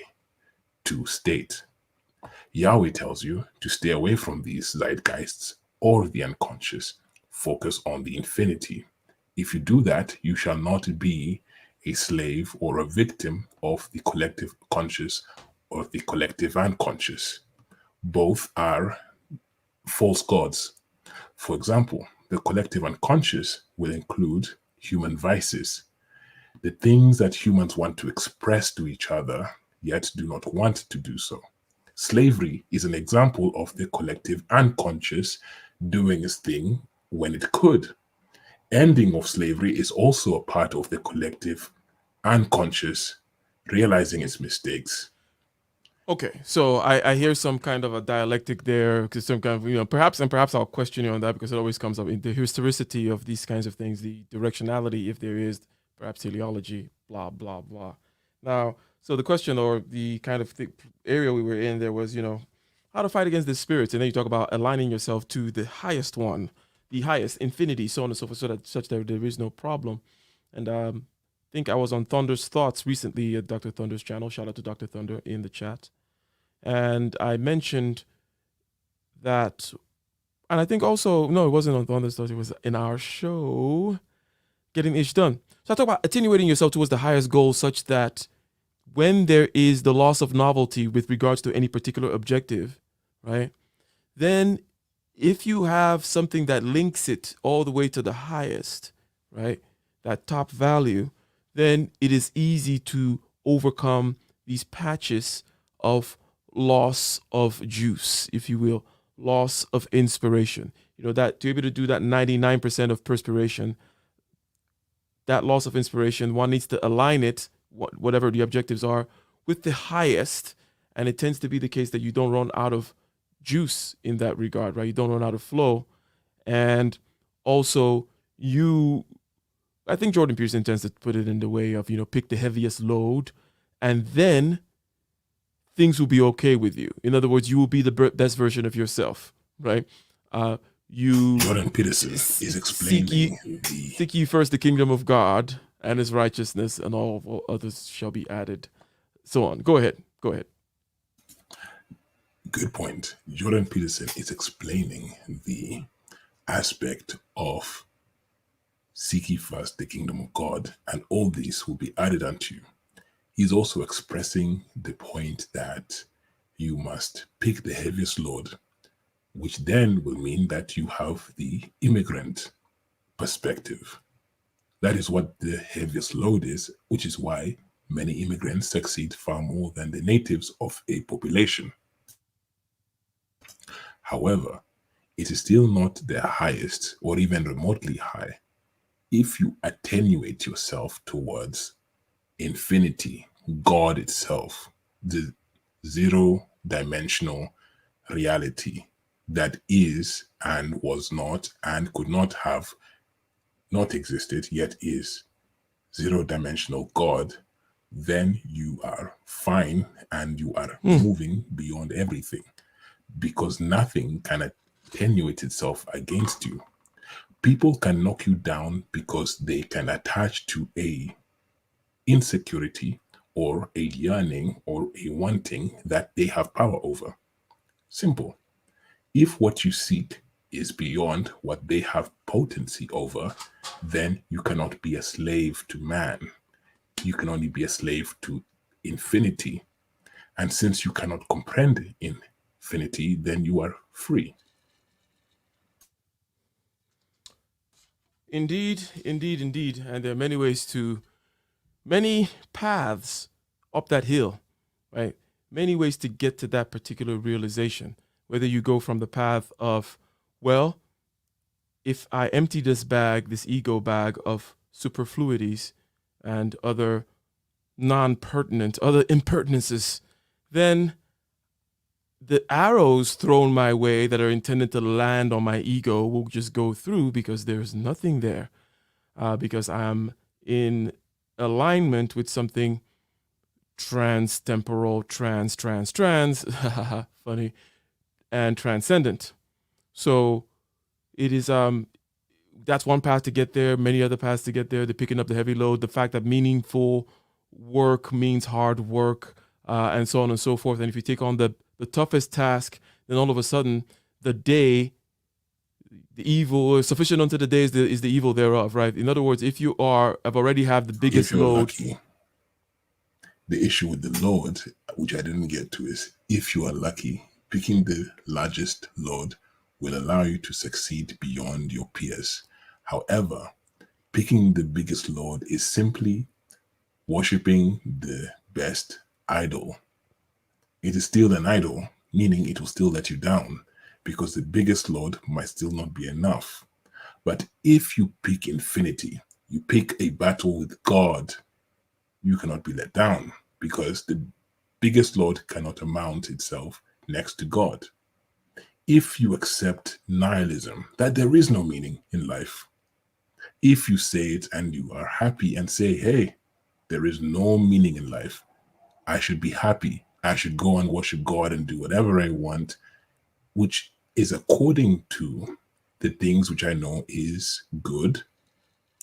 to state. Yahweh tells you to stay away from these zeitgeists or the unconscious. Focus on the infinity. If you do that, you shall not be a slave or a victim of the collective conscious or the collective unconscious. Both are false gods. For example, the collective unconscious will include human vices, the things that humans want to express to each other, yet do not want to do so. Slavery is an example of the collective unconscious doing its thing when it could. Ending of slavery is also a part of the collective unconscious realizing its mistakes. Okay, so I hear some kind of a dialectic there, because some kind of, perhaps I'll question you on that because it always comes up in the historicity of these kinds of things, the directionality, if there is, perhaps teleology, blah blah blah. Now, so the question or the kind of area we were in there was, how to fight against the spirits, and then you talk about aligning yourself to the highest one, the highest infinity, so on and so forth, so that such that there is no problem. And I think I was on Thunder's Thoughts recently at Dr. Thunder's channel. Shout out to Dr. Thunder in the chat. And I mentioned that, and I think also, no, it wasn't on Thunder's Thoughts, it was in our show, Getting Ish Done. So I talk about attenuating yourself towards the highest goal such that when there is the loss of novelty with regards to any particular objective, right, then if you have something that links it all the way to the highest, right, that top value, then it is easy to overcome these patches of loss of juice, if you will, loss of inspiration. That to be able to do that 99% of perspiration, that loss of inspiration, one needs to align it, whatever the objectives are, with the highest. And it tends to be the case that you don't run out of juice in that regard, right? You don't run out of flow. And also, I think Jordan Peterson tends to put it in the way of, pick the heaviest load and then things will be okay with you. In other words, you will be the best version of yourself, right? You Jordan Peterson is explaining seek ye first the kingdom of God and his righteousness, and all others shall be added. So on. Go ahead. Good point. Jordan Peterson is explaining the aspect of seek ye first the kingdom of God, and all these will be added unto you. He's also expressing the point that you must pick the heaviest load, which then will mean that you have the immigrant perspective. That is what the heaviest load is, which is why many immigrants succeed far more than the natives of a population. However, it is still not the highest or even remotely high. If you attenuate yourself towards infinity, God itself, the zero-dimensional reality that is and was not and could not have not existed, yet is zero-dimensional God, then you are fine and you are moving beyond everything, because nothing can attenuate itself against you. People can knock you down because they can attach to a insecurity or a yearning or a wanting that they have power over. Simple. If what you seek is beyond what they have potency over, then you cannot be a slave to man. You can only be a slave to infinity. And since you cannot comprehend infinity, then you are free. Indeed. And there are many paths up that hill, right? Many ways to get to that particular realization. Whether you go from the path of, well, if I empty this ego bag of superfluities and other other impertinences, then the arrows thrown my way that are intended to land on my ego will just go through, because there's nothing there, because I'm in alignment with something trans-temporal, trans, funny, and transcendent. So it is that's one path to get there, many other paths to get there. The picking up the heavy load, the fact that meaningful work means hard work, and so on and so forth. And if you take on the toughest task, then all of a sudden the evil is sufficient unto the day is the evil thereof, right? In other words, if you have already have the biggest load. Lucky, the issue with the load, which I didn't get to, is if you are lucky, picking the largest load will allow you to succeed beyond your peers. However, picking the biggest load is simply worshiping the best idol. It is still an idol, meaning it will still let you down, because the biggest load might still not be enough. But if you pick infinity, you pick a battle with God, you cannot be let down, because the biggest load cannot amount itself next to God. If you accept nihilism, that there is no meaning in life, if you say it and you are happy and say, hey, there is no meaning in life, I should be happy, I should go and worship God and do whatever I want, which is according to the things which I know is good,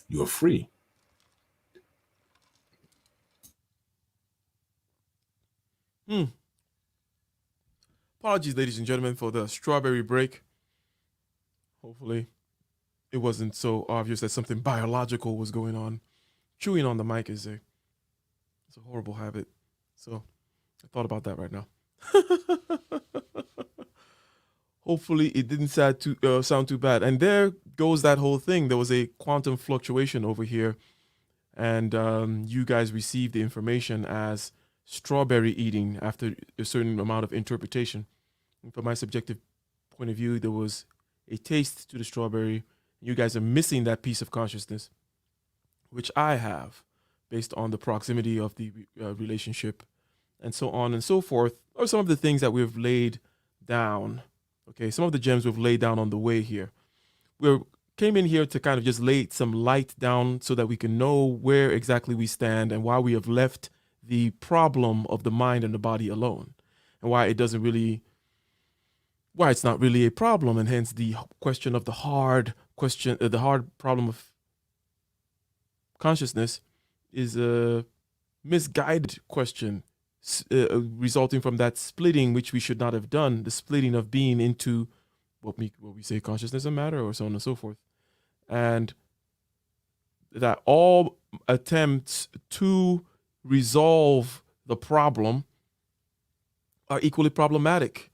you're free. Apologies, ladies and gentlemen, for the strawberry break. Hopefully, it wasn't so obvious that something biological was going on. Chewing on the mic it's a horrible habit. So I thought about that right now. Hopefully, it didn't sound too bad. And there goes that whole thing. There was a quantum fluctuation over here, and you guys received the information as strawberry eating after a certain amount of interpretation. And from my subjective point of view, there was a taste to the strawberry. You guys are missing that piece of consciousness, which I have, based on the proximity of the relationship, and so on and so forth, or some of the things that we've laid down. Okay, some of the gems we've laid down on the way here. We came in here to kind of just lay some light down so that we can know where exactly we stand and why we have left the problem of the mind and the body alone. and why it doesn't really, why it's not really a problem, and hence the question of the hard question, the hard problem of consciousness is a misguided question, resulting from that splitting which we should not have done, the splitting of being into what we say consciousness and matter, or so on and so forth, and that all attempts to resolve the problem are equally problematic.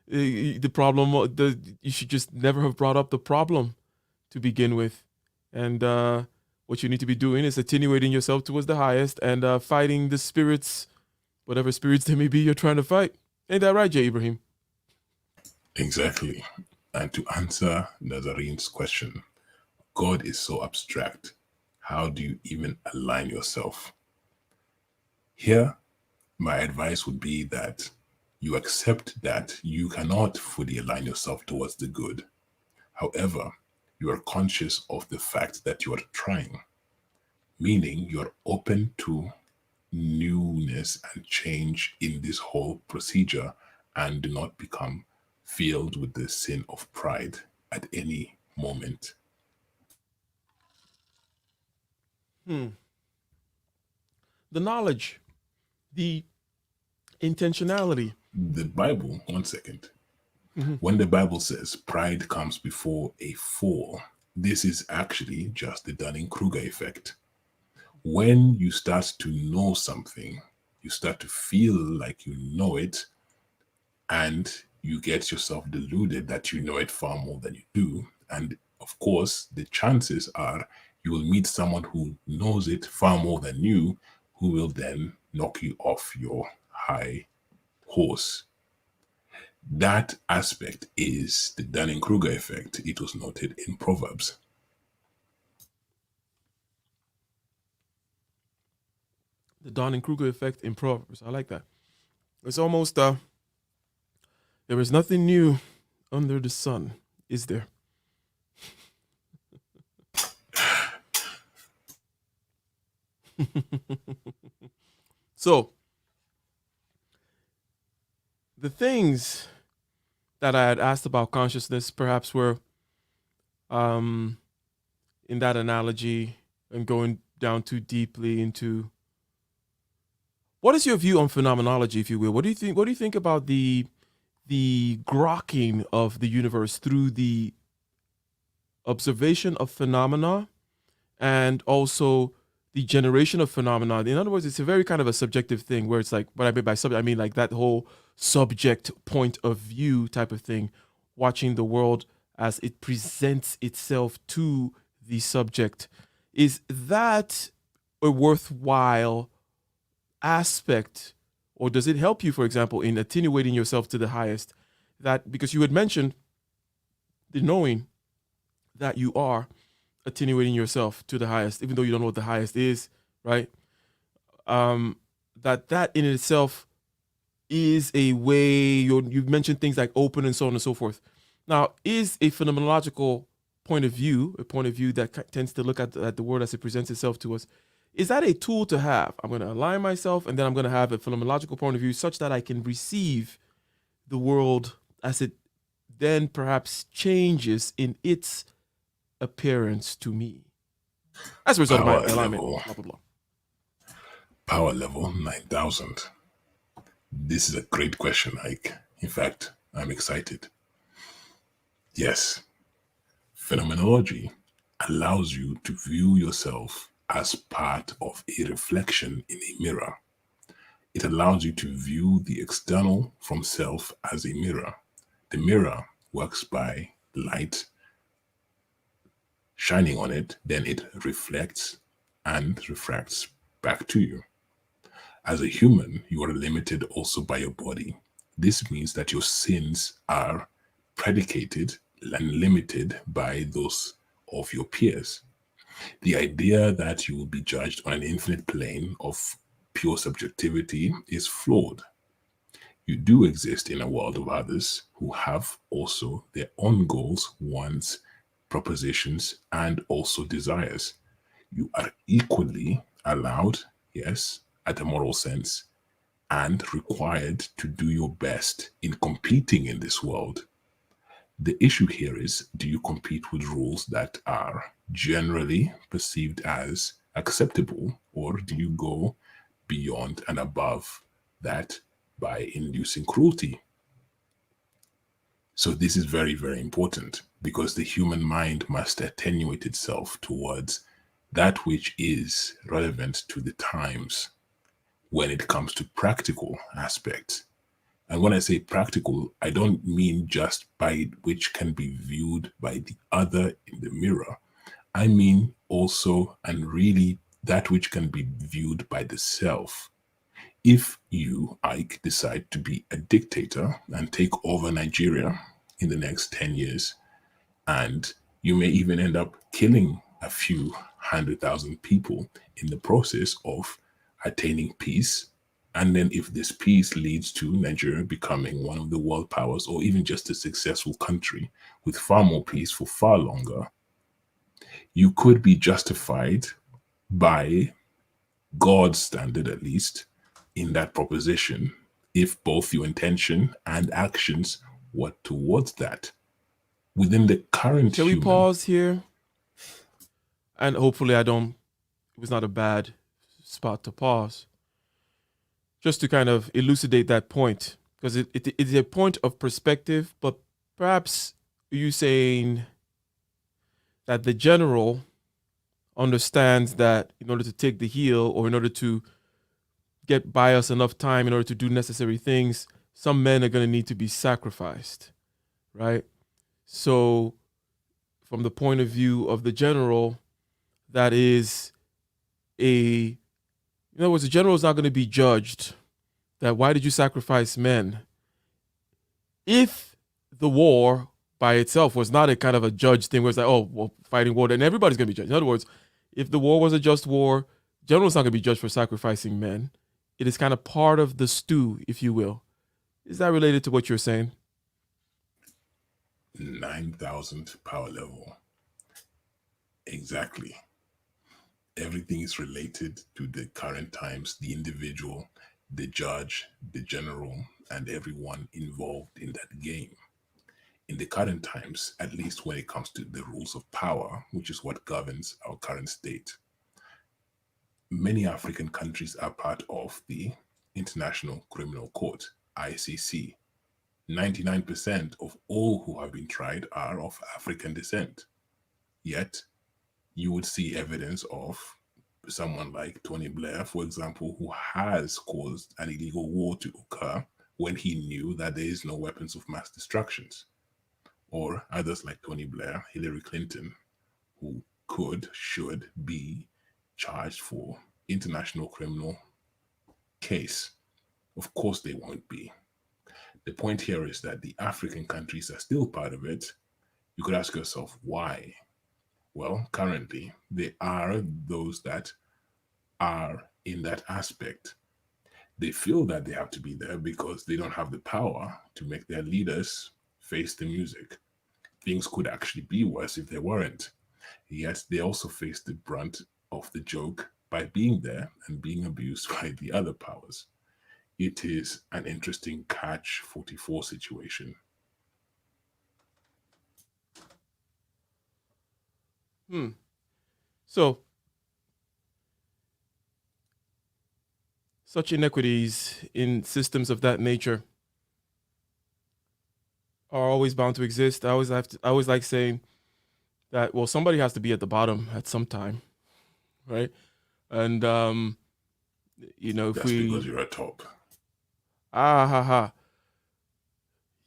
The problem, you should just never have brought up the problem to begin with, and what you need to be doing is attenuating yourself towards the highest and fighting the spirits, whatever spirits they may be you're trying to fight. Ain't that right, J. Ibrahim? Exactly. And to answer Nazarene's question, God is so abstract. How do you even align yourself? Here, my advice would be that you accept that you cannot fully align yourself towards the good. However, you are conscious of the fact that you are trying, meaning you're open to newness and change in this whole procedure, and do not become filled with the sin of pride at any moment. The knowledge, the intentionality. The Bible, one second. Mm-hmm. When the Bible says pride comes before a fall, this is actually just the Dunning-Kruger effect. When you start to know something, you start to feel like you know it, and you get yourself deluded that you know it far more than you do. And of course, the chances are you will meet someone who knows it far more than you, who will then knock you off your high horse. That aspect is the Dunning-Kruger effect. It was noted in Proverbs. The Dunning-Kruger effect in Proverbs. I like that. It's almost there is nothing new under the sun, is there? So, the things that I had asked about consciousness perhaps were, in that analogy, and going down too deeply into, what is your view on phenomenology, if you will? What do you think? What do you think about the grokking of the universe through the observation of phenomena, and also the generation of phenomena? In other words, it's a very kind of a subjective thing, where it's like, what I mean by subject, I mean like that whole subject point of view type of thing, watching the world as it presents itself to the subject. Is that a worthwhile aspect, or does it help you, for example, in attenuating yourself to the highest? That, because you had mentioned the knowing that you are attenuating yourself to the highest, even though you don't know what the highest is, right? That in itself is a way. You've mentioned things like open and so on and so forth. Now, is a phenomenological point of view, a point of view that tends to look at the world as it presents itself to us, is that a tool to have? I'm going to align myself, and then I'm going to have a phenomenological point of view such that I can receive the world as it then perhaps changes in its appearance to me as a result of my alignment. Blah, blah, blah. Power level 9,000. This is a great question, Ike. In fact, I'm excited. Yes, phenomenology allows you to view yourself as part of a reflection in a mirror. It allows you to view the external from self as a mirror. The mirror works by light shining on it, then it reflects and refracts back to you. As a human, you are limited also by your body. This means that your sins are predicated and limited by those of your peers. The idea that you will be judged on an infinite plane of pure subjectivity is flawed. You do exist in a world of others who have also their own goals, wants, propositions, and also desires. You are equally allowed, yes, at a moral sense, and required to do your best in competing in this world. The issue here is, do you compete with rules that are generally perceived as acceptable, or do you go beyond and above that by inducing cruelty? So this is very, very important because the human mind must attenuate itself towards that which is relevant to the times when it comes to practical aspects. And when I say practical, I don't mean just by which can be viewed by the other in the mirror. I mean also and really that which can be viewed by the self. If you, Ike, decide to be a dictator and take over Nigeria in the next 10 years, and you may even end up killing a few 100,000 people in the process of attaining peace. And then if this peace leads to Nigeria becoming one of the world powers or even just a successful country with far more peace for far longer, you could be justified by God's standard, at least, in that proposition, if both your intention and actions were towards that. Within the current Shall we human, pause here? And hopefully it was not a bad spot to pause. Just to kind of elucidate that point, because it's a point of perspective, but perhaps you saying that the general understands that in order to take the heel or in order to get by us enough time in order to do necessary things, some men are going to need to be sacrificed, right? So from the point of view of the general, that is in other words, the general is not going to be judged that why did you sacrifice men? If the war by itself was not a kind of a judge thing where it's like, oh, well, fighting war, then everybody's going to be judged. In other words, if the war was a just war, general's not going to be judged for sacrificing men. It is kind of part of the stew, if you will. Is that related to what you're saying? 9,000 power level. Exactly. Everything is related to the current times, the individual, the judge, the general, and everyone involved in that game. In the current times, at least when it comes to the rules of power, which is what governs our current state, many African countries are part of the International Criminal Court, ICC. 99% of all who have been tried are of African descent. Yet, you would see evidence of someone like Tony Blair, for example, who has caused an illegal war to occur when he knew that there is no weapons of mass destruction. Or others like Tony Blair, Hillary Clinton, who should be charged for international criminal case. Of course they won't be. The point here is that the African countries are still part of it. You could ask yourself, why? Well, currently, there are those that are in that aspect. They feel that they have to be there because they don't have the power to make their leaders face the music. Things could actually be worse if they weren't. Yet they also face the brunt of the joke by being there and being abused by the other powers. It is an interesting catch-44 situation. So, such inequities in systems of that nature are always bound to exist. I always like saying that, well, somebody has to be at the bottom at some time, right? And if That's because you're at top.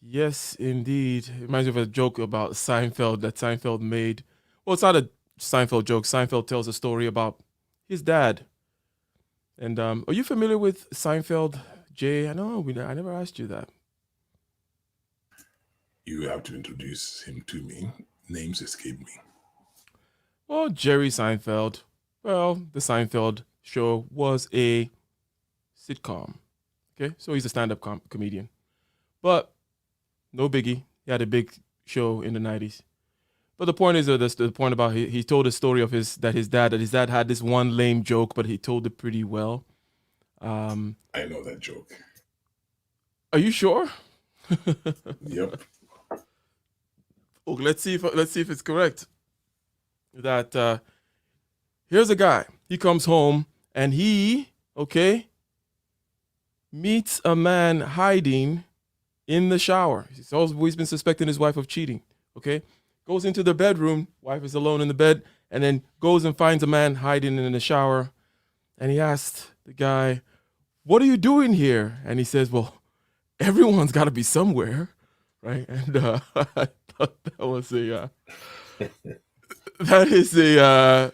Yes, indeed. It reminds me of a joke about Seinfeld that Seinfeld made. Well, it's not a Seinfeld joke. Seinfeld tells a story about his dad. And are you familiar with Seinfeld, Jay? I know I never asked you that. You have to introduce him to me. Names escape me. Well, Jerry Seinfeld. Well, the Seinfeld show was a sitcom. Okay, so he's a stand-up comedian. But no biggie. He had a big show in the 90s. But the point is, the point about he told a story of his dad had this one lame joke, but he told it pretty well. I know that joke. Are you sure? Yep. Oh, let's see if it's correct. That here's a guy. He comes home and he meets a man hiding in the shower. He's always been suspecting his wife of cheating. Okay, goes into the bedroom. Wife is alone in the bed, and then goes and finds a man hiding in the shower. And he asked the guy, "What are you doing here?" And he says, "Well, everyone's got to be somewhere, right?" And I thought that was that is a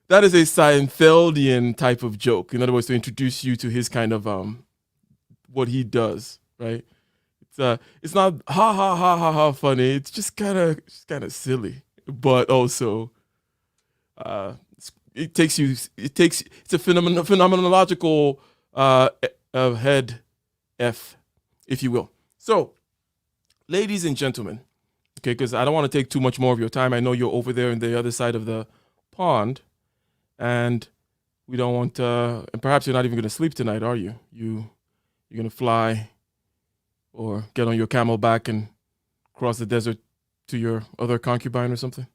that is a Seinfeldian type of joke. In other words, to introduce you to his kind of what he does, right? It's not ha ha ha ha ha funny. It's just kind of silly, but also it's a phenomenological head f, if you will. So, ladies and gentlemen, okay, because I don't want to take too much more of your time. I know you're over there on the other side of the pond, and we don't want. And perhaps you're not even going to sleep tonight, are you? You're going to fly or get on your camelback and cross the desert to your other concubine or something?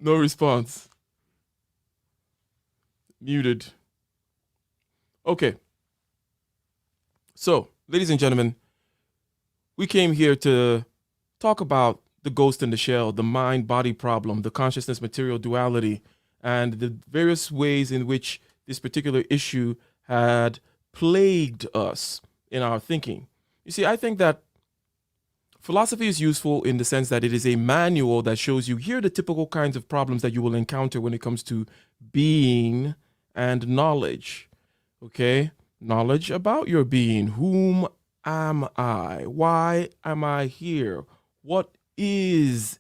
No response. Muted. Okay. So, ladies and gentlemen, we came here to talk about the ghost in the shell, the mind-body problem, the consciousness-material duality, and the various ways in which this particular issue had plagued us in our thinking. You see, I think that philosophy is useful in the sense that it is a manual that shows you here are the typical kinds of problems that you will encounter when it comes to being and knowledge. Okay? Knowledge about your being. Whom am I? Why am I here? What is,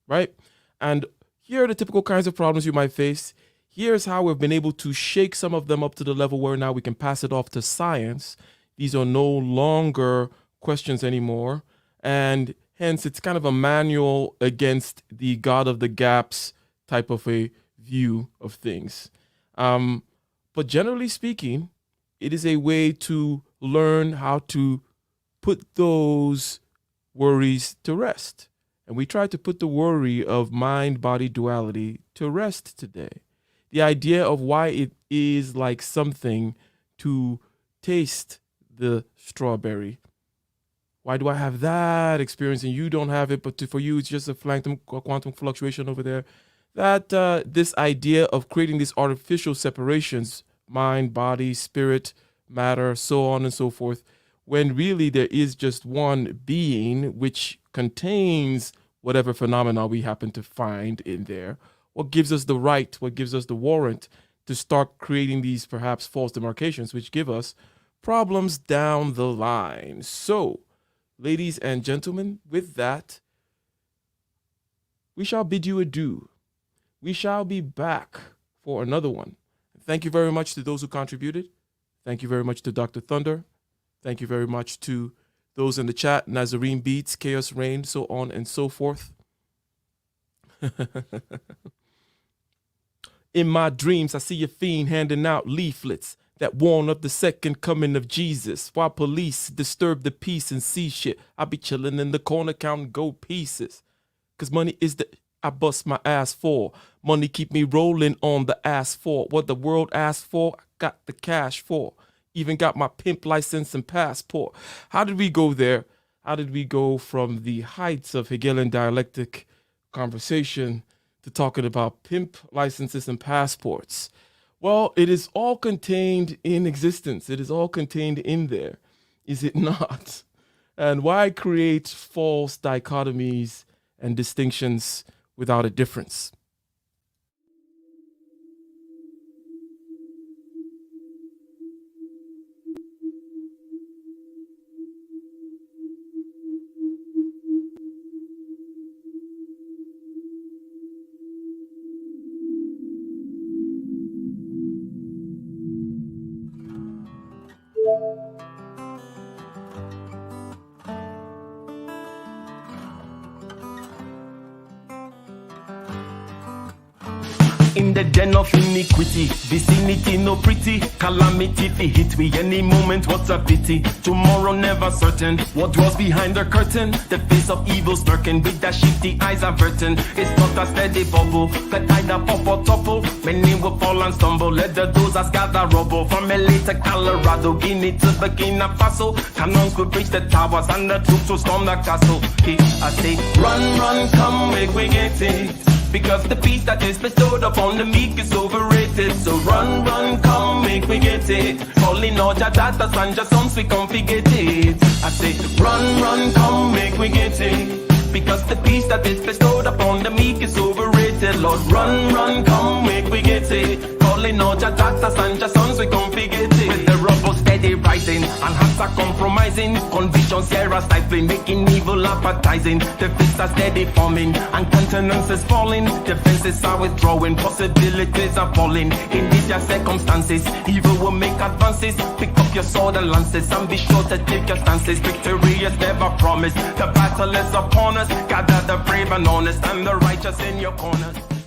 right? And here are the typical kinds of problems you might face. Here's how we've been able to shake some of them up to the level where now we can pass it off to science. These are no longer questions anymore. And hence, it's kind of a manual against the God of the gaps type of a view of things. But generally speaking, it is a way to learn how to put those worries to rest. And we try to put the worry of mind-body duality to rest today. The idea of why it is like something to taste the strawberry. Why do I have that experience and you don't have it, but for you it's just a quantum fluctuation over there? That this idea of creating these artificial separations, mind, body, spirit, matter, so on and so forth, when really there is just one being which contains whatever phenomena we happen to find in there. What gives us the right, what gives us the warrant to start creating these perhaps false demarcations, which give us problems down the line. So, ladies and gentlemen, with that, we shall bid you adieu. We shall be back for another one. Thank you very much to those who contributed. Thank you very much to Dr. Thunder. Thank you very much to those in the chat, Nazarene Beats, Chaos Reign, so on and so forth. In my dreams, I see a fiend handing out leaflets that warn of the second coming of Jesus. While police disturb the peace and see shit, I be chilling in the corner counting gold pieces. Cause money is the I bust my ass for. Money keep me rolling on the asphalt. What the world asked for, I got the cash for. Even got my pimp license and passport. How did we go there? How did we go from the heights of Hegelian dialectic conversation to talking about pimp licenses and passports? Well, it is all contained in existence. It is all contained in there, is it not? And why create false dichotomies and distinctions without a difference? in the den of iniquity. Vicinity no pretty, calamity fi hit we any moment. What's a pity? Tomorrow never certain. What was behind the curtain? The face of evil lurking with the shifty eyes averting. It's not a steady bubble that either pop or topple. Many will fall and stumble. Let the dozers gather rubble from LA to Colorado, Guinea to Burkina Faso. Cannons could reach the towers and the troops will storm the castle. I say, run, run, come, make we get it. Because the peace that is bestowed upon the meek is overrated. So run, run, come, make we get it. Calling all your daughters and your sons, we come forget it. I say, run, run, come, make we get it. Because the peace that is bestowed upon the meek is overrated. Lord, run, run, come, make we get it. Calling all your daughters and your sons, we come forget it. With the rubble steady rising and hearts are compromising. Convictions here are stifling, making evil appetizing. The fists are steady forming and countenance is falling. Defenses are withdrawing, possibilities are falling. In these your circumstances, evil will make advances. Pick up your sword and lances and be sure to take your stances. Victory is never promised, the battle is upon us. Gather the brave and honest and the righteous in your corners.